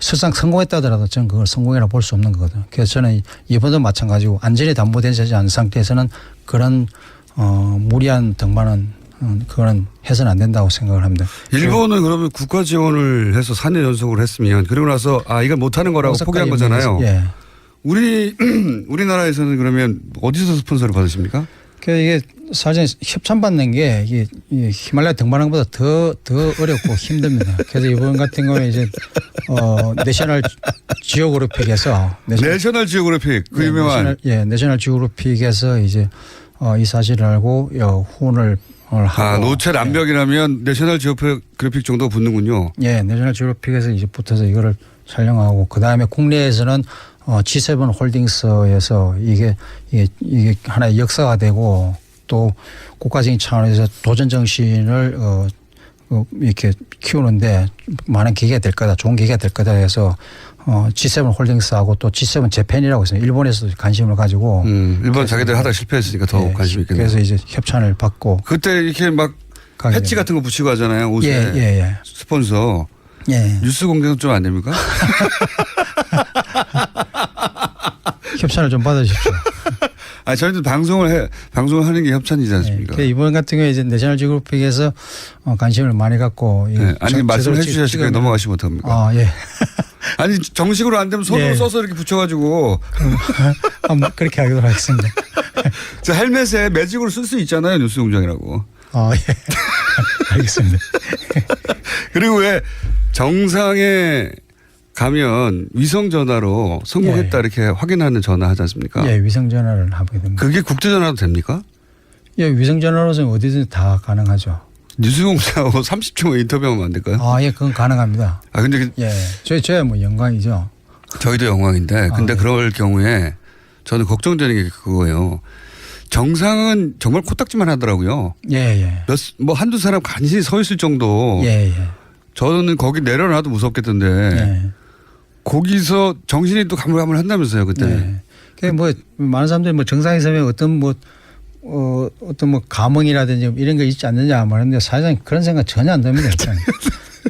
[SPEAKER 9] 설상 성공했다 하더라도 저는 그걸 성공이라 볼 수 없는 거거든요. 그래서 저는 이번도 마찬가지고 안전이 담보되지 않은 상태에서는 그런 무리한 등반은 그거는 해서는 안 된다고 생각을 합니다.
[SPEAKER 8] 일본은 그러면 국가 지원을 해서 4년 연속으로 했으면 그리고 나서 이걸 못하는 거라고 포기한 거잖아요.
[SPEAKER 9] 예.
[SPEAKER 8] 우리나라에서는 그러면 어디서 스폰서를 받으십니까?
[SPEAKER 9] 이게 사실 협찬받는 게 이게 히말라야 등반하는 것보다 더 어렵고 힘듭니다. 그래서 이번 같은 경우에 이제 내셔널 지오그래픽에서
[SPEAKER 8] 내셔널 지오그래픽 그 유명한
[SPEAKER 9] 내셔널 지오그래픽에서 이제 이 사실을 알고 후원을 하고
[SPEAKER 8] 노체 남벽이라면 내셔널 지오그래픽 정도 붙는군요.
[SPEAKER 9] 예, 내셔널 지오그래픽에서 이제 붙어서 이거를 촬영하고 그 다음에 국내에서는 G7 홀딩스에서 이게 하나의 역사가 되고 또 국가적인 차원에서 도전 정신을 이렇게 키우는데 많은 계기가 될 거다, 좋은 계기가 될 거다 해서 G7 홀딩스하고 또 G7 재팬이라고 있어요. 일본에서도 관심을 가지고.
[SPEAKER 8] 일본 자기들 하다 실패했으니까 더 관심이 있겠네요.
[SPEAKER 9] 그래서 이제 협찬을 받고.
[SPEAKER 8] 그때 이렇게 막 패치 같은 거 붙이고 하잖아요. 옷에.
[SPEAKER 9] 예.
[SPEAKER 8] 스폰서.
[SPEAKER 9] 예.
[SPEAKER 8] 뉴스 공개는 좀 안 됩니까?
[SPEAKER 9] 협찬을 좀 받아주십시오.
[SPEAKER 8] 저희도 방송을 하는 게 협찬이지 않습니까?
[SPEAKER 9] 이번 같은 경우에 이제 내셔널 지오그래픽에서 관심을 많이 갖고.
[SPEAKER 8] 아니, 말씀해 주셔야지 넘어가시면 어떡합니까?
[SPEAKER 9] 예.
[SPEAKER 8] 아니, 정식으로 안 되면 손으로 써서 이렇게 붙여가지고.
[SPEAKER 9] 한번 그렇게 하도록 하겠습니다.
[SPEAKER 8] 저 헬멧에 매직으로 쓸 수 있잖아요. 뉴스 공장이라고.
[SPEAKER 9] 예. 알겠습니다.
[SPEAKER 8] 그리고 왜 정상에 가면 위성 전화로 성공했다 이렇게 확인하는 전화 하지 않습니까?
[SPEAKER 9] 예, 위성 전화를 하게 됩니다.
[SPEAKER 8] 그게 국제 전화도 됩니까?
[SPEAKER 9] 예, 위성 전화로서는 어디든지 다 가능하죠.
[SPEAKER 8] 뉴스공장하고 30초 인터뷰하면 안 될까요?
[SPEAKER 9] 예, 그건 가능합니다.
[SPEAKER 8] 근데
[SPEAKER 9] 저야 뭐 영광이죠.
[SPEAKER 8] 저희도 영광인데, 근데 그럴 경우에 저는 걱정되는 게 그거예요. 정상은 정말 코딱지만 하더라고요.
[SPEAKER 9] 예.
[SPEAKER 8] 한두 사람 간신히 서 있을 정도.
[SPEAKER 9] 예.
[SPEAKER 8] 저는 거기 내려놔도 무섭겠던데. 거기서 정신이 또 가물가물 한다면서요, 그때.
[SPEAKER 9] 뭐 많은 사람들이 뭐 정상에 서면 어떤 감흥이라든지 이런 거 있지 않느냐 말하는데 사실상 그런 생각 전혀 안 듭니다.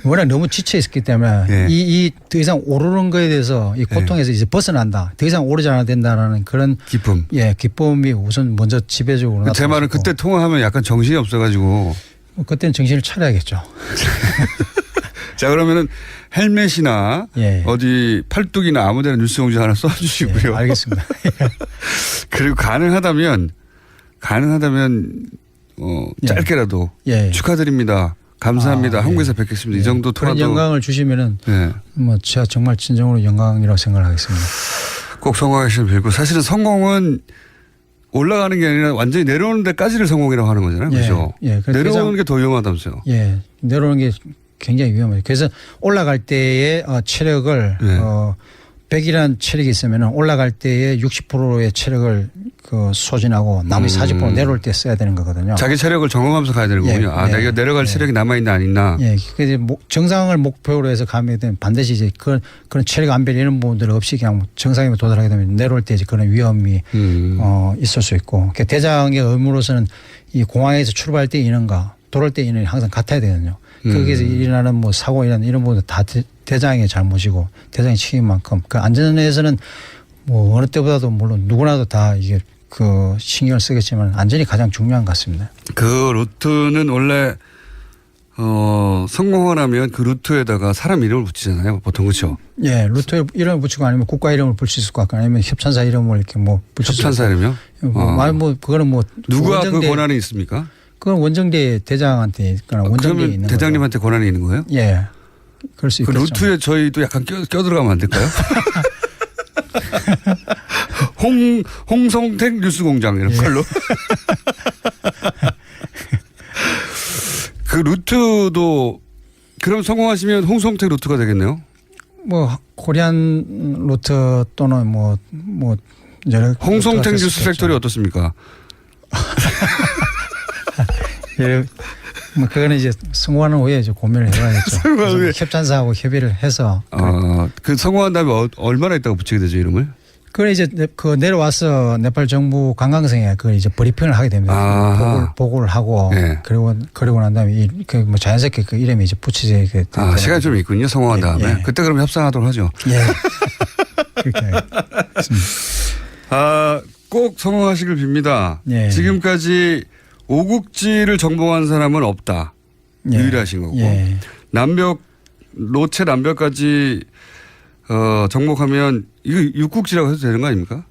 [SPEAKER 9] 워낙 너무 지쳐 있었기 때문에
[SPEAKER 8] 예.
[SPEAKER 9] 이 더 이상 오르는 거에 대해서 이 고통에서 이제 벗어난다. 더 이상 오르지 않아야 된다라는 그런
[SPEAKER 8] 기쁨.
[SPEAKER 9] 예, 기쁨이 우선 먼저 지배적으로 나타났고.
[SPEAKER 8] 제 말은 그때 통화하면 약간 정신이 없어가지고.
[SPEAKER 9] 그때는 정신을 차려야겠죠.
[SPEAKER 8] 자, 그러면은 헬멧이나
[SPEAKER 9] 예.
[SPEAKER 8] 어디 팔뚝이나 아무데나 뉴스공지 하나 써주시고요.
[SPEAKER 9] 예, 알겠습니다.
[SPEAKER 8] 그리고 가능하다면
[SPEAKER 9] 예.
[SPEAKER 8] 짧게라도
[SPEAKER 9] 예.
[SPEAKER 8] 축하드립니다. 감사합니다.
[SPEAKER 9] 아,
[SPEAKER 8] 한국에서
[SPEAKER 9] 예.
[SPEAKER 8] 뵙겠습니다.
[SPEAKER 9] 예.
[SPEAKER 8] 이 정도
[SPEAKER 9] 그런
[SPEAKER 8] 통화도
[SPEAKER 9] 영광을 주시면은
[SPEAKER 8] 예.
[SPEAKER 9] 뭐 제가 정말 진정으로 영광이라고 생각하겠습니다.
[SPEAKER 8] 꼭 성공하시길 빌고 사실은 성공은 올라가는 게 아니라 완전히 내려오는 데까지를 성공이라고 하는 거잖아요.
[SPEAKER 9] 예.
[SPEAKER 8] 그렇죠?
[SPEAKER 9] 예. 그래서
[SPEAKER 8] 내려오는 게 더 위험하다면서요.
[SPEAKER 9] 예, 내려오는 게 굉장히 위험해요. 그래서 올라갈 때의 체력을
[SPEAKER 8] 네.
[SPEAKER 9] 100이라는 체력이 있으면 올라갈 때의 60%의 체력을 소진하고 나머지 40% 내려올 때 써야 되는 거거든요.
[SPEAKER 8] 자기 체력을 점검하면서 가야 되는 거군요.
[SPEAKER 9] 예.
[SPEAKER 8] 내가 내려갈 체력이 남아있나 안 있나.
[SPEAKER 9] 예, 그래서 정상을 목표로 해서 가면 되면 반드시 이제 그런 체력 안배 이런 부분들 없이 그냥 정상에 도달하게 되면 내려올 때 이제 그런 위험이 있을 수 있고 대장의 의무로서는 이 공항에서 출발할 때 인원과 돌아올 때 인원이 항상 같아야 되거든요. 거기에서 일어나는 뭐 사고 이런 부분도 다 대장의 잘못이고 대장의 책임인 만큼 그 안전에서는 뭐 어느 때보다도 물론 누구나도 다 이게 신경을 쓰겠지만 안전이 가장 중요한 것 같습니다.
[SPEAKER 8] 그 루트는 원래 성공을 하면 그 루트에다가 사람 이름을 붙이잖아요. 보통 그렇죠.
[SPEAKER 9] 예, 루트 이름을 붙이고 아니면 국가 이름을 붙일 수 있을 것 같고 아니면 협찬사 이름을 이렇게 뭐 붙일 수
[SPEAKER 8] 협찬사 이름이요?
[SPEAKER 9] 그거는 뭐
[SPEAKER 8] 누가 그 권한이 있습니까?
[SPEAKER 9] 그건 원정대 대장한테 있거나 원정대에
[SPEAKER 8] 그러면
[SPEAKER 9] 있는
[SPEAKER 8] 대장님한테 권한이 있는 거예요?
[SPEAKER 9] 거죠. 예, 그럴 수
[SPEAKER 8] 그
[SPEAKER 9] 있겠죠.
[SPEAKER 8] 루트에 저희도 약간 껴들어가면 안 될까요? 홍성택 뉴스공장 이런 걸로. 그 루트도 그럼 성공하시면 홍성택 루트가 되겠네요.
[SPEAKER 9] 뭐 코리안 루트 또는 뭐 여러
[SPEAKER 8] 홍성택
[SPEAKER 9] 루트가 될 수
[SPEAKER 8] 뉴스
[SPEAKER 9] 있겠죠.
[SPEAKER 8] 팩토리 어떻습니까?
[SPEAKER 9] 예, 뭐 그거는 이제 성공하는 후에 이제 고민을 해봐야겠죠. 그래서 협찬사하고 협의를 해서.
[SPEAKER 8] 그 성공한 다음에 얼마나 있다가 붙이게 되죠 이름을?
[SPEAKER 9] 그걸 이제 내려와서 네팔 정부 관광성에 그걸 이제 브리핑을 하게 됩니다. 보고를 하고
[SPEAKER 8] 네.
[SPEAKER 9] 그리고 난 다음에 뭐 자연스럽게 그 이름이 이제 붙이게 되는
[SPEAKER 8] 시간이 좀 있군요. 성공한
[SPEAKER 9] 예,
[SPEAKER 8] 다음에.
[SPEAKER 9] 예.
[SPEAKER 8] 그때 그럼 협상하도록 하죠.
[SPEAKER 9] 예. 그렇게 하겠습니다.
[SPEAKER 8] 꼭 성공하시길 빕니다.
[SPEAKER 9] 예.
[SPEAKER 8] 지금까지 오국지를 정복한 사람은 없다.
[SPEAKER 9] 예.
[SPEAKER 8] 유일하신 거고.
[SPEAKER 9] 예.
[SPEAKER 8] 로체 남벽까지 정복하면 이거 육국지라고 해도 되는 거 아닙니까?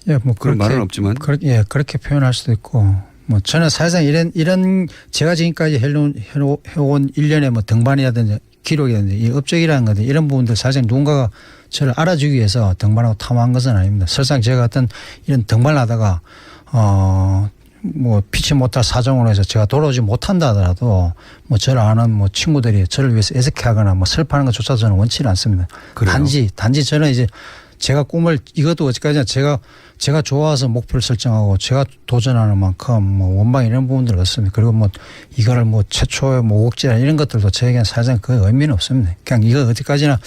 [SPEAKER 9] 예, 뭐
[SPEAKER 8] 그런 말은 없지만.
[SPEAKER 9] 그렇게 표현할 수도 있고, 뭐 저는 사실상 이런 제가 지금까지 해온 일련의 뭐 등반이라든지 기록이라든지 이 업적이라는 것들 이런 부분들 사실 누군가가 저를 알아주기 위해서 등반하고 탐험한 것은 아닙니다. 설상 제가 어떤 이런 등반을 하다가 뭐 피치 못할 사정으로 해서 제가 돌아오지 못한다 하더라도 뭐 저를 아는 뭐 친구들이 저를 위해서 애석해하거나 뭐 슬퍼하는 것조차 저는 원치는 않습니다.
[SPEAKER 8] 그래요?
[SPEAKER 9] 단지 저는 이제 제가 꿈을 이것도 어디까지나 제가 좋아서 목표를 설정하고 제가 도전하는 만큼 뭐 원방 이런 부분들 없습니다. 그리고 뭐 이거를 뭐 최초의 뭐 옥지나 이런 것들도 저에게는 사실상 그 의미는 없습니다. 그냥 이거 어디까지나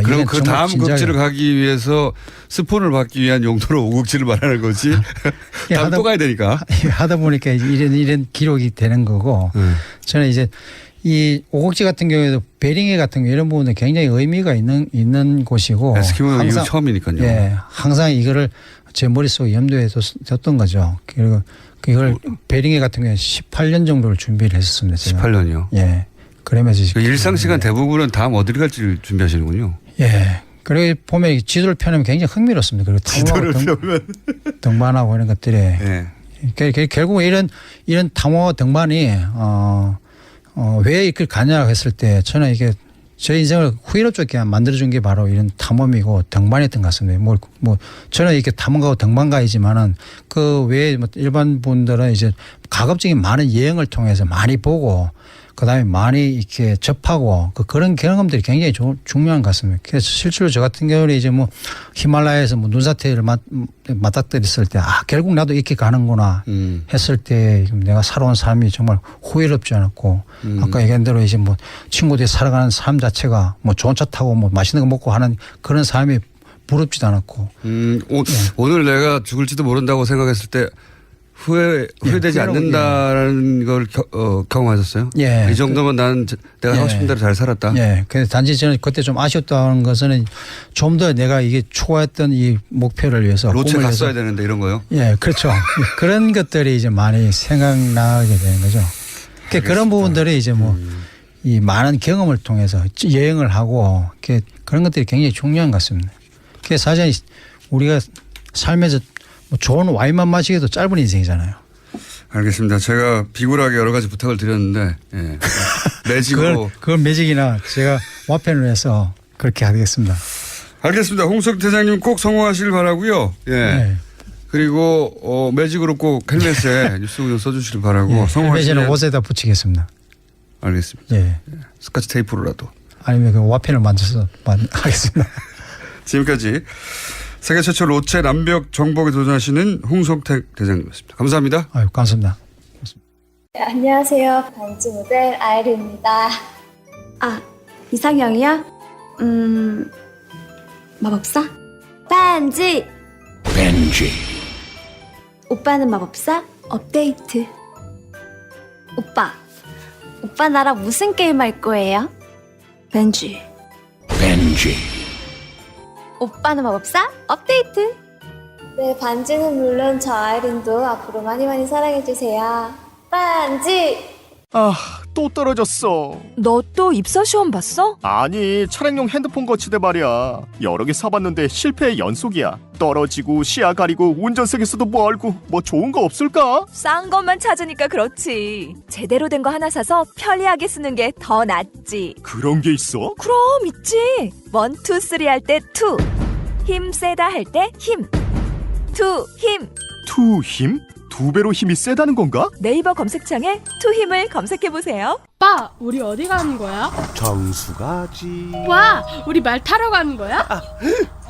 [SPEAKER 8] 그럼 그 다음 극지를 가기 위해서 스폰을 받기 위한 용도로 오국지를 말하는 거지. 다음 또 가야 되니까.
[SPEAKER 9] 하다 보니까 이런 기록이 되는 거고 저는 이제 이 오곡지 같은 경우에도 베링해 같은 경우 이런 부분은 굉장히 의미가 있는 곳이고
[SPEAKER 8] 에스키모 이후 처음이니까요.
[SPEAKER 9] 예, 항상 이거를 제 머릿속에 염두에 뒀던 거죠. 그리고 이걸 베링해 같은 경우에 18년 정도를 준비를 했었습니다. 제가.
[SPEAKER 8] 18년이요?
[SPEAKER 9] 예. 그러면서
[SPEAKER 8] 그 일상 시간 대부분은 다음 어디를 갈지 준비하시는군요.
[SPEAKER 9] 예. 그리고 보면 지도를 펴내면 굉장히 흥미롭습니다. 그리고
[SPEAKER 8] 지도를 펴면
[SPEAKER 9] 등반하고 이런 것들이
[SPEAKER 8] 예.
[SPEAKER 9] 결국 이런 탐험 등반이 왜 이걸 가냐고 했을 때 저는 이게 제 인생을 후회롭게 만들어준 게 바로 이런 탐험이고 등반이었던 것 같습니다. 뭐 저는 이렇게 탐험가고 등반가이지만은 그 외에 뭐 일반 분들은 이제 가급적인 많은 여행을 통해서 많이 보고 그다음에 많이 이렇게 접하고 그런 경험들이 굉장히 중요한 것 같습니다. 그래서 실제로 저 같은 경우는 이제 뭐 히말라야에서 뭐 눈사태를 맞닥뜨렸을 때 결국 나도 이렇게 가는구나 했을 때 내가 살아온 삶이 정말 후회롭지 않았고 아까 얘기한 대로 이제 뭐 친구들이 살아가는 삶 자체가 뭐 좋은 차 타고 뭐 맛있는 거 먹고 하는 그런 삶이 부럽지도 않았고.
[SPEAKER 8] 오늘 내가 죽을지도 모른다고 생각했을 때 후회되지 않는다라는 걸 경험하셨어요?
[SPEAKER 9] 예.
[SPEAKER 8] 이 정도면 나는 내가 하고 싶은 대로 잘 살았다.
[SPEAKER 9] 예. 그래서 단지 저는 그때 좀 아쉬웠다는 것은 좀 더 내가 이게 초과했던 이 목표를 위해서
[SPEAKER 8] 로체 갔어야 되는데 이런 거요?
[SPEAKER 9] 예, 그렇죠. 그런 것들이 이제 많이 생각나게 되는 거죠. 그러니까 그런 부분들이 이제 뭐 이 많은 경험을 통해서 여행을 하고 그런 것들이 굉장히 중요한 것 같습니다. 그래서 사실 우리가 삶에서 뭐 좋은 와인만 마시기도 짧은 인생이잖아요.
[SPEAKER 8] 알겠습니다. 제가 비굴하게 여러 가지 부탁을 드렸는데 예. 매직으로
[SPEAKER 9] 그걸 매직이나 제가 와펜을 해서 그렇게 하겠습니다.
[SPEAKER 8] 알겠습니다. 홍석 대장님 꼭 성공하시길 바라고요. 예.
[SPEAKER 9] 네.
[SPEAKER 8] 그리고 매직으로 꼭 헬멧에 뉴스 좀 써주시길 바라고.
[SPEAKER 9] 예.
[SPEAKER 8] 성공하시면
[SPEAKER 9] 헬멧에는 옷에다 붙이겠습니다.
[SPEAKER 8] 알겠습니다.
[SPEAKER 9] 예.
[SPEAKER 8] 스카치 테이프로라도.
[SPEAKER 9] 아니면 그 와펜을 만들어서 하겠습니다.
[SPEAKER 8] 지금까지 세계 최초 로체 남벽 정복에 도전하시는 홍석택 대장님이었습니다. 감사합니다.
[SPEAKER 9] 아유, 감사합니다.
[SPEAKER 7] 네, 안녕하세요. 반지 모델 아이리입니다. 아, 이상형이요? 마법사? 반지! 오빠는 마법사? 업데이트. 오빠 나랑 무슨 게임 할 거예요? 벤지. 오빠는 마법사? 업데이트. 네, 반지는 물론 저 아이린도 앞으로 많이 사랑해주세요. 반지!
[SPEAKER 4] 아, 또 떨어졌어.
[SPEAKER 5] 너 또 입사 시험 봤어?
[SPEAKER 4] 아니, 차량용 핸드폰 거치대 말이야. 여러 개 사봤는데 실패의 연속이야. 떨어지고 시야 가리고 운전석에서도 뭐 알고 뭐 좋은 거 없을까?
[SPEAKER 5] 싼 것만 찾으니까 그렇지. 제대로 된 거 하나 사서 편리하게 쓰는 게 더 낫지.
[SPEAKER 4] 그런 게 있어?
[SPEAKER 5] 그럼 있지. 1, 2, 3 할 때 2. 힘 세다 할 때 힘. 2 힘.
[SPEAKER 4] 투 힘? 2배로 힘이 세다는 건가?
[SPEAKER 5] 네이버 검색창에 2 힘을 검색해 보세요.
[SPEAKER 10] 오빠, 우리 어디 가는 거야?
[SPEAKER 11] 정수 가지.
[SPEAKER 10] 와, 우리 말 타러 가는 거야?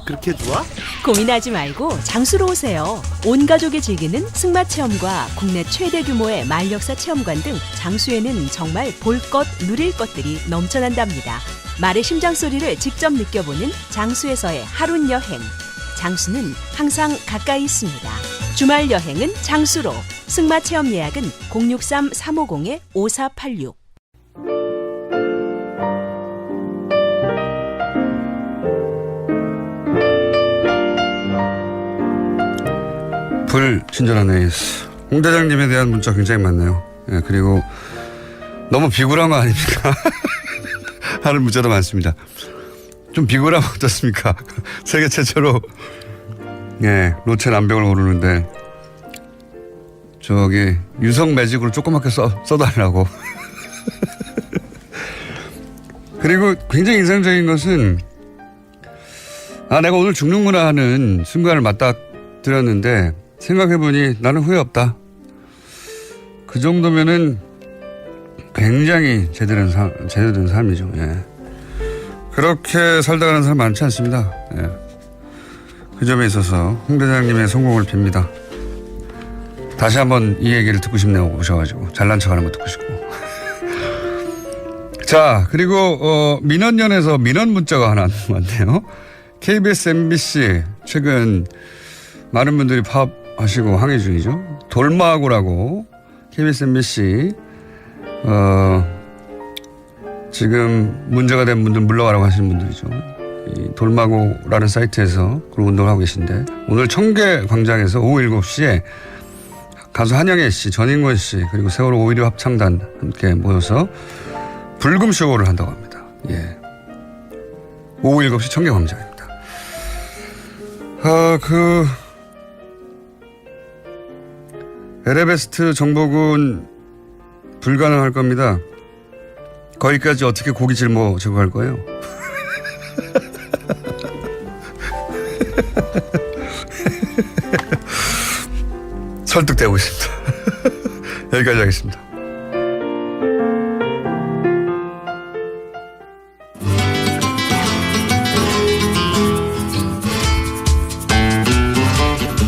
[SPEAKER 11] 그렇게 좋아?
[SPEAKER 5] 고민하지 말고 장수로 오세요. 온 가족이 즐기는 승마 체험과 국내 최대 규모의 말역사 체험관 등 장수에는 정말 볼 것, 누릴 것들이 넘쳐난답니다. 말의 심장 소리를 직접 느껴보는 장수에서의 하룬 여행. 장수는 항상 가까이 있습니다. 주말 여행은 장수로. 승마 체험 예약은 063-350-5486.
[SPEAKER 8] 불친절한 에이스. 홍 대장님에 대한 문자 굉장히 많네요. 예, 그리고 너무 비굴한 거 아닙니까? 하는 문자도 많습니다. 좀 비굴하면 어떻습니까? 세계 최초로 로체 남벽을 오르는데 저기 유성 매직으로 조그맣게 써달라고. 그리고 굉장히 인상적인 것은 내가 오늘 죽는구나 하는 순간을 맞닥뜨렸는데 생각해보니 나는 후회 없다. 그 정도면은 굉장히 제대로 된 삶이죠. 예. 그렇게 살다 가는 사람 많지 않습니다. 예. 그 점에 있어서 홍 대장님의 성공을 빕니다. 다시 한번 이 얘기를 듣고 싶네요. 오셔가지고 잘난 척하는 거 듣고 싶고. 자, 그리고 민원연에서 민원 문자가 하나 왔네요. KBS, MBC 최근 많은 분들이 파업하시고 항의 중이죠. 돌마구라고 KBS, MBC 지금 문제가 된 분들 물러가라고 하시는 분들이죠. 이 돌마구라는 사이트에서 그런 운동을 하고 계신데 오늘 청계 광장에서 오후 7시에 가수 한영애 씨, 전인권 씨 그리고 세월호 5.16 합창단 함께 모여서 불금 쇼를 한다고 합니다. 예. 오후 7시 청계 광장입니다. 에베레스트 정복은 불가능할 겁니다. 거기까지 어떻게 고기 짊어 제거할 거예요? 설득되고 있습니다. 여기까지 하겠습니다.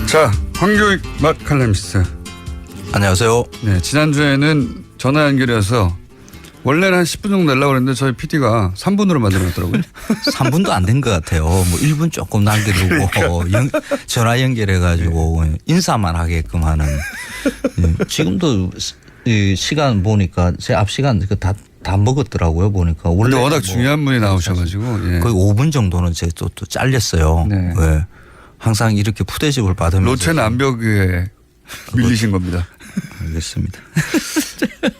[SPEAKER 8] 자, 황교익 맛 칼럼니스트.
[SPEAKER 11] 안녕하세요.
[SPEAKER 8] 네, 지난주에는 전화 연결이어서 원래는 한 10분 정도 내려고 그랬는데 저희 PD가 3분으로 만들어놨더라고요.
[SPEAKER 12] 3분도 안 된 것 같아요. 뭐 1분 조금 남겨두고 전화 연결해가지고 인사만 하게끔 하는. 지금도 이 시간 보니까 제 앞 시간 다 먹었더라고요. 보니까 원래
[SPEAKER 8] 근데 워낙 중요한 분이 나오셔가지고
[SPEAKER 12] 거의 5분 정도는 제 또 잘렸어요.
[SPEAKER 8] 네.
[SPEAKER 12] 네. 항상 이렇게 푸대접을 받으면서
[SPEAKER 8] 로체 남벽에 밀리신 겁니다.
[SPEAKER 12] 알겠습니다.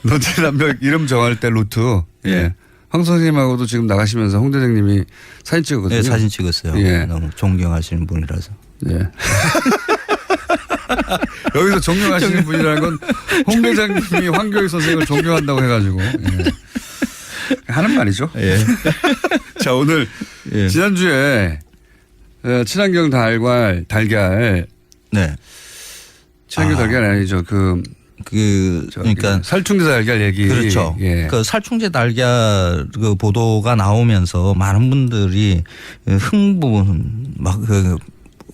[SPEAKER 8] 로체 남벽 이름 정할 때 루트. 예. 황 선생님하고도 지금 나가시면서 홍 대장님이 사진 찍었거든요.
[SPEAKER 12] 네, 사진 찍었어요.
[SPEAKER 8] 예.
[SPEAKER 12] 너무 존경하시는 분이라서.
[SPEAKER 8] 예. 여기서 존경하시는 분이라는 건 홍 대장님이 황교익 선생님을 존경한다고 해가지고 하는 말이죠.
[SPEAKER 12] 예.
[SPEAKER 8] 자, 오늘
[SPEAKER 12] 예.
[SPEAKER 8] 지난주에 친환경 달걀.
[SPEAKER 12] 네.
[SPEAKER 8] 친환경 달걀 아니죠.
[SPEAKER 12] 그러니까
[SPEAKER 8] 살충제 달걀 얘기.
[SPEAKER 12] 그렇죠.
[SPEAKER 8] 예.
[SPEAKER 12] 그 살충제 달걀 그 보도가 나오면서 많은 분들이 흥분 막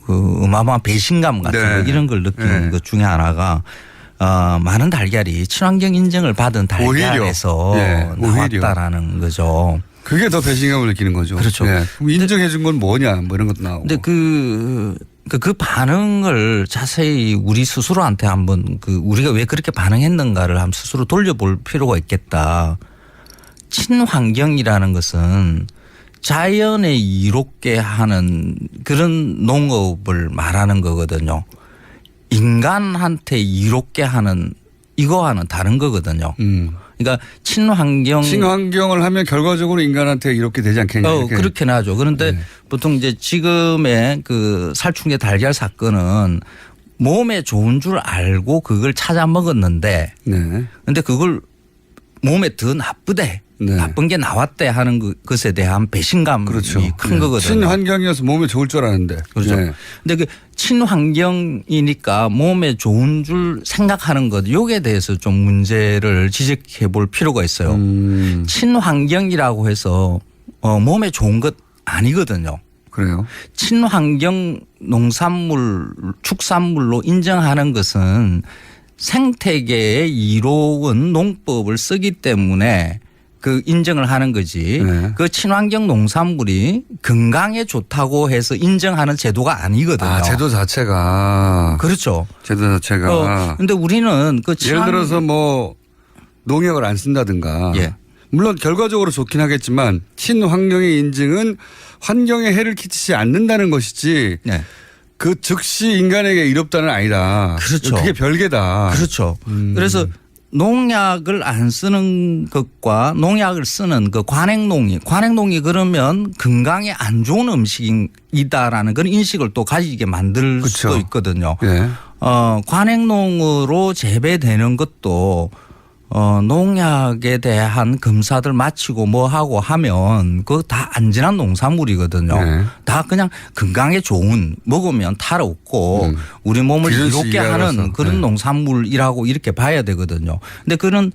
[SPEAKER 12] 어마어마한 배신감 같은
[SPEAKER 8] 네.
[SPEAKER 12] 거 이런 걸 느끼는 것 중에 하나가 많은 달걀이 친환경 인증을 받은 달걀에서 나왔다라는 거죠.
[SPEAKER 8] 그게 더 배신감을 느끼는 거죠.
[SPEAKER 12] 그렇죠.
[SPEAKER 8] 네. 그럼 인정해 준 건 뭐냐 뭐 이런 것도 나오고.
[SPEAKER 12] 근데 그 반응을 자세히 우리 스스로한테 한번 우리가 왜 그렇게 반응했는가를 한번 스스로 돌려볼 필요가 있겠다. 친환경이라는 것은 자연에 이롭게 하는 그런 농업을 말하는 거거든요. 인간한테 이롭게 하는 이거와는 다른 거거든요. 그러니까 친환경을
[SPEAKER 8] 하면 결과적으로 인간한테 이롭게 되지 않겠냐.
[SPEAKER 12] 그렇게는 하죠. 그런데 보통 이제 지금의 그 살충제 달걀 사건은 몸에 좋은 줄 알고 그걸 찾아 먹었는데 근데 그걸 몸에 더 나쁘대. 나쁜 게 나왔대 하는 것에 대한 배신감이 큰 거거든요.
[SPEAKER 8] 친환경이어서 몸에 좋을 줄 알았는데.
[SPEAKER 12] 그렇죠. 근데 그 친환경이니까 몸에 좋은 줄 생각하는 것, 요게 대해서 좀 문제를 지적해 볼 필요가 있어요. 친환경이라고 해서 몸에 좋은 것 아니거든요.
[SPEAKER 8] 그래요?
[SPEAKER 12] 친환경 농산물, 축산물로 인정하는 것은 생태계에 이로운 농법을 쓰기 때문에 그 인정을 하는 거지. 그 친환경 농산물이 건강에 좋다고 해서 인정하는 제도가 아니거든요.
[SPEAKER 8] 제도 자체가.
[SPEAKER 12] 그렇죠.
[SPEAKER 8] 제도 자체가.
[SPEAKER 12] 근데 우리는
[SPEAKER 8] 예를 들어서 뭐 농약을 안 쓴다든가. 물론 결과적으로 좋긴 하겠지만 친환경의 인증은 환경에 해를 끼치지 않는다는 것이지. 그 즉시 인간에게 이롭다는 아니다.
[SPEAKER 12] 그렇죠.
[SPEAKER 8] 그게 별개다.
[SPEAKER 12] 그렇죠. 그래서 농약을 안 쓰는 것과 농약을 쓰는 그 관행농이 그러면 건강에 안 좋은 음식이다라는 그런 인식을 또 가지게 만들 수도 있거든요. 관행농으로 재배되는 것도 농약에 대한 검사들 마치고 뭐 하고 하면 그거 다 안전한 농산물이거든요. 다 그냥 건강에 좋은 먹으면 탈 없고 우리 몸을 이롭게 하는 그런 농산물이라고 이렇게 봐야 되거든요. 근데 그런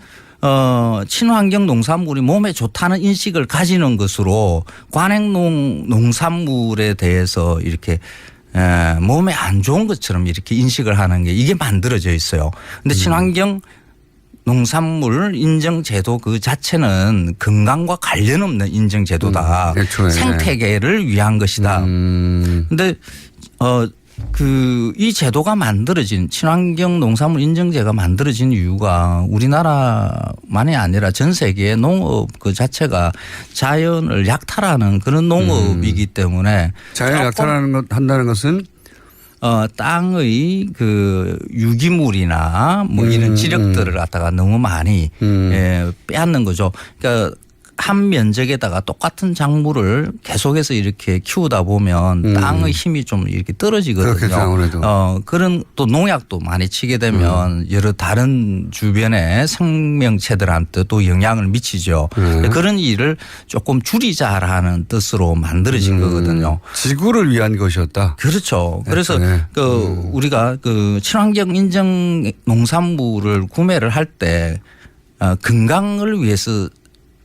[SPEAKER 12] 친환경 농산물이 몸에 좋다는 인식을 가지는 것으로 관행농 농산물에 대해서 이렇게 몸에 안 좋은 것처럼 이렇게 인식을 하는 게 이게 만들어져 있어요. 근데 친환경 농산물 인정제도 그 자체는 건강과 관련 없는 인정제도다. 생태계를 위한 것이다. 근데 이 제도가 만들어진 친환경 농산물 인정제가 만들어진 이유가 우리나라만이 아니라 전 세계의 농업 그 자체가 자연을 약탈하는 그런 농업이기 때문에
[SPEAKER 8] 자연을 한다는 것은
[SPEAKER 12] 땅의 그 유기물이나 뭐 이런 지력들을 갖다가 너무 많이 빼앗는 거죠. 그러니까 한 면적에다가 똑같은 작물을 계속해서 이렇게 키우다 보면 땅의 힘이 좀 이렇게 떨어지거든요. 그런 또 농약도 많이 치게 되면 여러 다른 주변의 생명체들한테 또 영향을 미치죠. 그런 일을 조금 줄이자라는 뜻으로 만들어진 거거든요.
[SPEAKER 8] 지구를 위한 것이었다.
[SPEAKER 12] 그렇죠. 그래서 우리가 그 친환경 인정 농산물을 구매를 할 때 건강을 위해서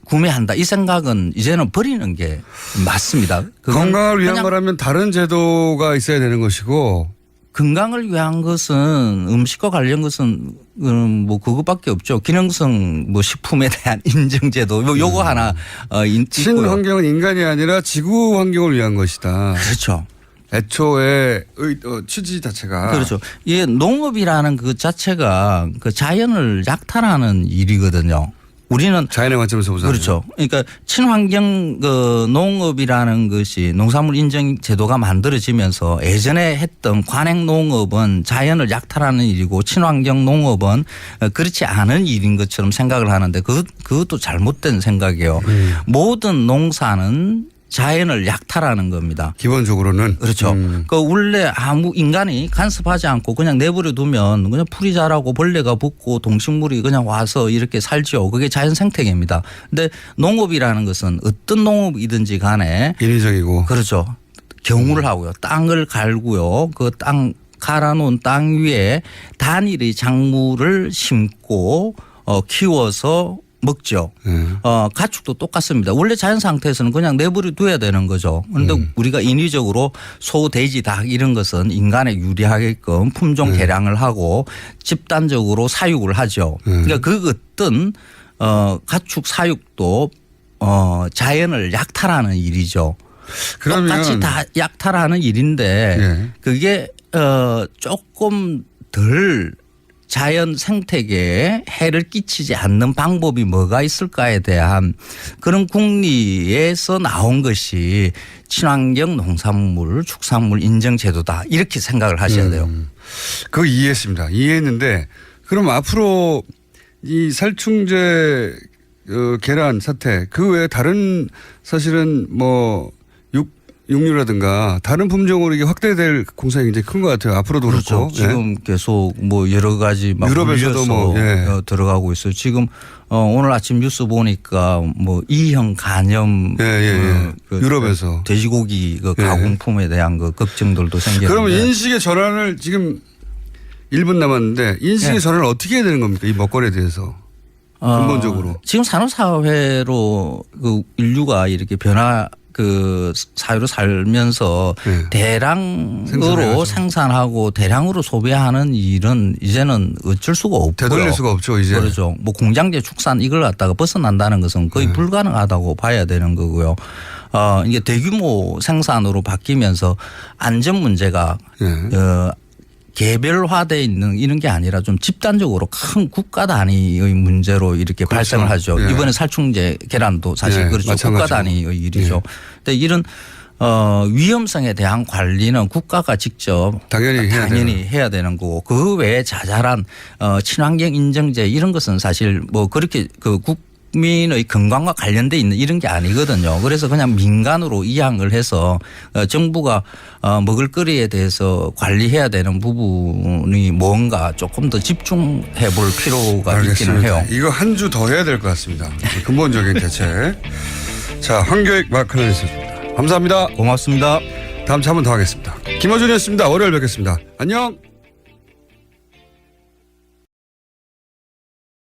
[SPEAKER 12] 구매한다 이 생각은 이제는 버리는 게 맞습니다.
[SPEAKER 8] 건강을 위한 거라면 다른 제도가 있어야 되는 것이고
[SPEAKER 12] 건강을 위한 것은 음식과 관련 것은 뭐 그것밖에 없죠. 기능성 뭐 식품에 대한 인증제도 뭐 요거 하나 있고요.
[SPEAKER 8] 친환경은 인간이 아니라 지구 환경을 위한 것이다.
[SPEAKER 12] 그렇죠.
[SPEAKER 8] 애초에 취지 자체가
[SPEAKER 12] 그렇죠. 이 농업이라는 그 자체가 그 자연을 약탈하는 일이거든요. 우리는
[SPEAKER 8] 자연의 관점에서 보자면
[SPEAKER 12] 그렇죠. 그러니까 친환경 그 농업이라는 것이 농산물 인증 제도가 만들어지면서 예전에 했던 관행 농업은 자연을 약탈하는 일이고 친환경 농업은 그렇지 않은 일인 것처럼 생각을 하는데 그것도 잘못된 생각이에요. 모든 농사는 자연을 약탈하는 겁니다.
[SPEAKER 8] 기본적으로는
[SPEAKER 12] 그렇죠. 그 원래 아무 인간이 간섭하지 않고 그냥 내버려 두면 그냥 풀이 자라고 벌레가 붙고 동식물이 그냥 와서 이렇게 살죠. 그게 자연 생태계입니다. 근데 농업이라는 것은 어떤 농업이든지 간에
[SPEAKER 8] 인위적이고
[SPEAKER 12] 그렇죠. 경우를 하고요. 땅을 갈고요. 그 땅 갈아놓은 땅 위에 단일의 작물을 심고 키워서 먹죠. 가축도 똑같습니다. 원래 자연 상태에서는 그냥 내버려 둬야 되는 거죠. 그런데 우리가 인위적으로 소, 돼지, 닭 이런 것은 인간에 유리하게끔 품종 개량을 하고 집단적으로 사육을 하죠. 그러니까 그 어떤 가축 사육도 자연을 약탈하는 일이죠.
[SPEAKER 8] 그러면
[SPEAKER 12] 똑같이 다 약탈하는 일인데 그게 조금 덜 자연 생태계에 해를 끼치지 않는 방법이 뭐가 있을까에 대한 그런 궁리에서 나온 것이 친환경 농산물 축산물 인증 제도다 이렇게 생각을 하셔야 돼요.
[SPEAKER 8] 그거 이해했습니다. 이해했는데 그럼 앞으로 이 살충제 계란 사태 그 외에 다른 사실은 뭐 육류라든가 다른 품종으로 이게 확대될 공산이 굉장히 큰 것 같아요. 앞으로도
[SPEAKER 12] 그렇죠.
[SPEAKER 8] 그렇고.
[SPEAKER 12] 지금 계속 뭐 여러 가지 막
[SPEAKER 8] 유럽에서도 뭐
[SPEAKER 12] 들어가고 있어요. 지금 오늘 아침 뉴스 보니까 뭐 E형 간염
[SPEAKER 8] 유럽에서
[SPEAKER 12] 돼지고기 그 가공품에 대한 그 걱정들도 생겼는데.
[SPEAKER 8] 그러면 인식의 전환을 지금 1분 남았는데 인식의 전환을 어떻게 해야 되는 겁니까? 이 먹거리에 대해서. 근본적으로.
[SPEAKER 12] 지금 산업사회로 그 인류가 이렇게 그 사회로 살면서 대량으로 생산하고 대량으로 소비하는 일은 이제는 어쩔 수가 없고요.
[SPEAKER 8] 되돌릴 수가 없죠, 이제.
[SPEAKER 12] 그렇죠. 뭐 공장제 축산 이걸 갖다가 벗어난다는 것은 거의 불가능하다고 봐야 되는 거고요. 이게 대규모 생산으로 바뀌면서 안전 문제가 개별화되어 있는 이런 게 아니라 좀 집단적으로 큰 국가 단위의 문제로 이렇게
[SPEAKER 8] 그렇죠.
[SPEAKER 12] 발생을 하죠. 이번에 살충제 계란도 사실 그렇죠.
[SPEAKER 8] 마찬가지고.
[SPEAKER 12] 국가 단위의 일이죠. 근데 이런 위험성에 대한 관리는 국가가 직접
[SPEAKER 8] 당연히
[SPEAKER 12] 해야 되는 거고 그 외에 자잘한 친환경 인증제 이런 것은 사실 뭐 그렇게 그 국민의 건강과 관련돼 있는 이런 게 아니거든요. 그래서 그냥 민간으로 이양을 해서 정부가 먹을거리에 대해서 관리해야 되는 부분이 뭔가 조금 더 집중해 볼 필요가 있기는 해요.
[SPEAKER 8] 이거 한 주 더 해야 될 것 같습니다. 근본적인 대책. 자, 황교익 마크널리스트입니다. 감사합니다.
[SPEAKER 12] 고맙습니다.
[SPEAKER 8] 다음 주 한 번 더 하겠습니다. 김어준이었습니다. 월요일 뵙겠습니다. 안녕.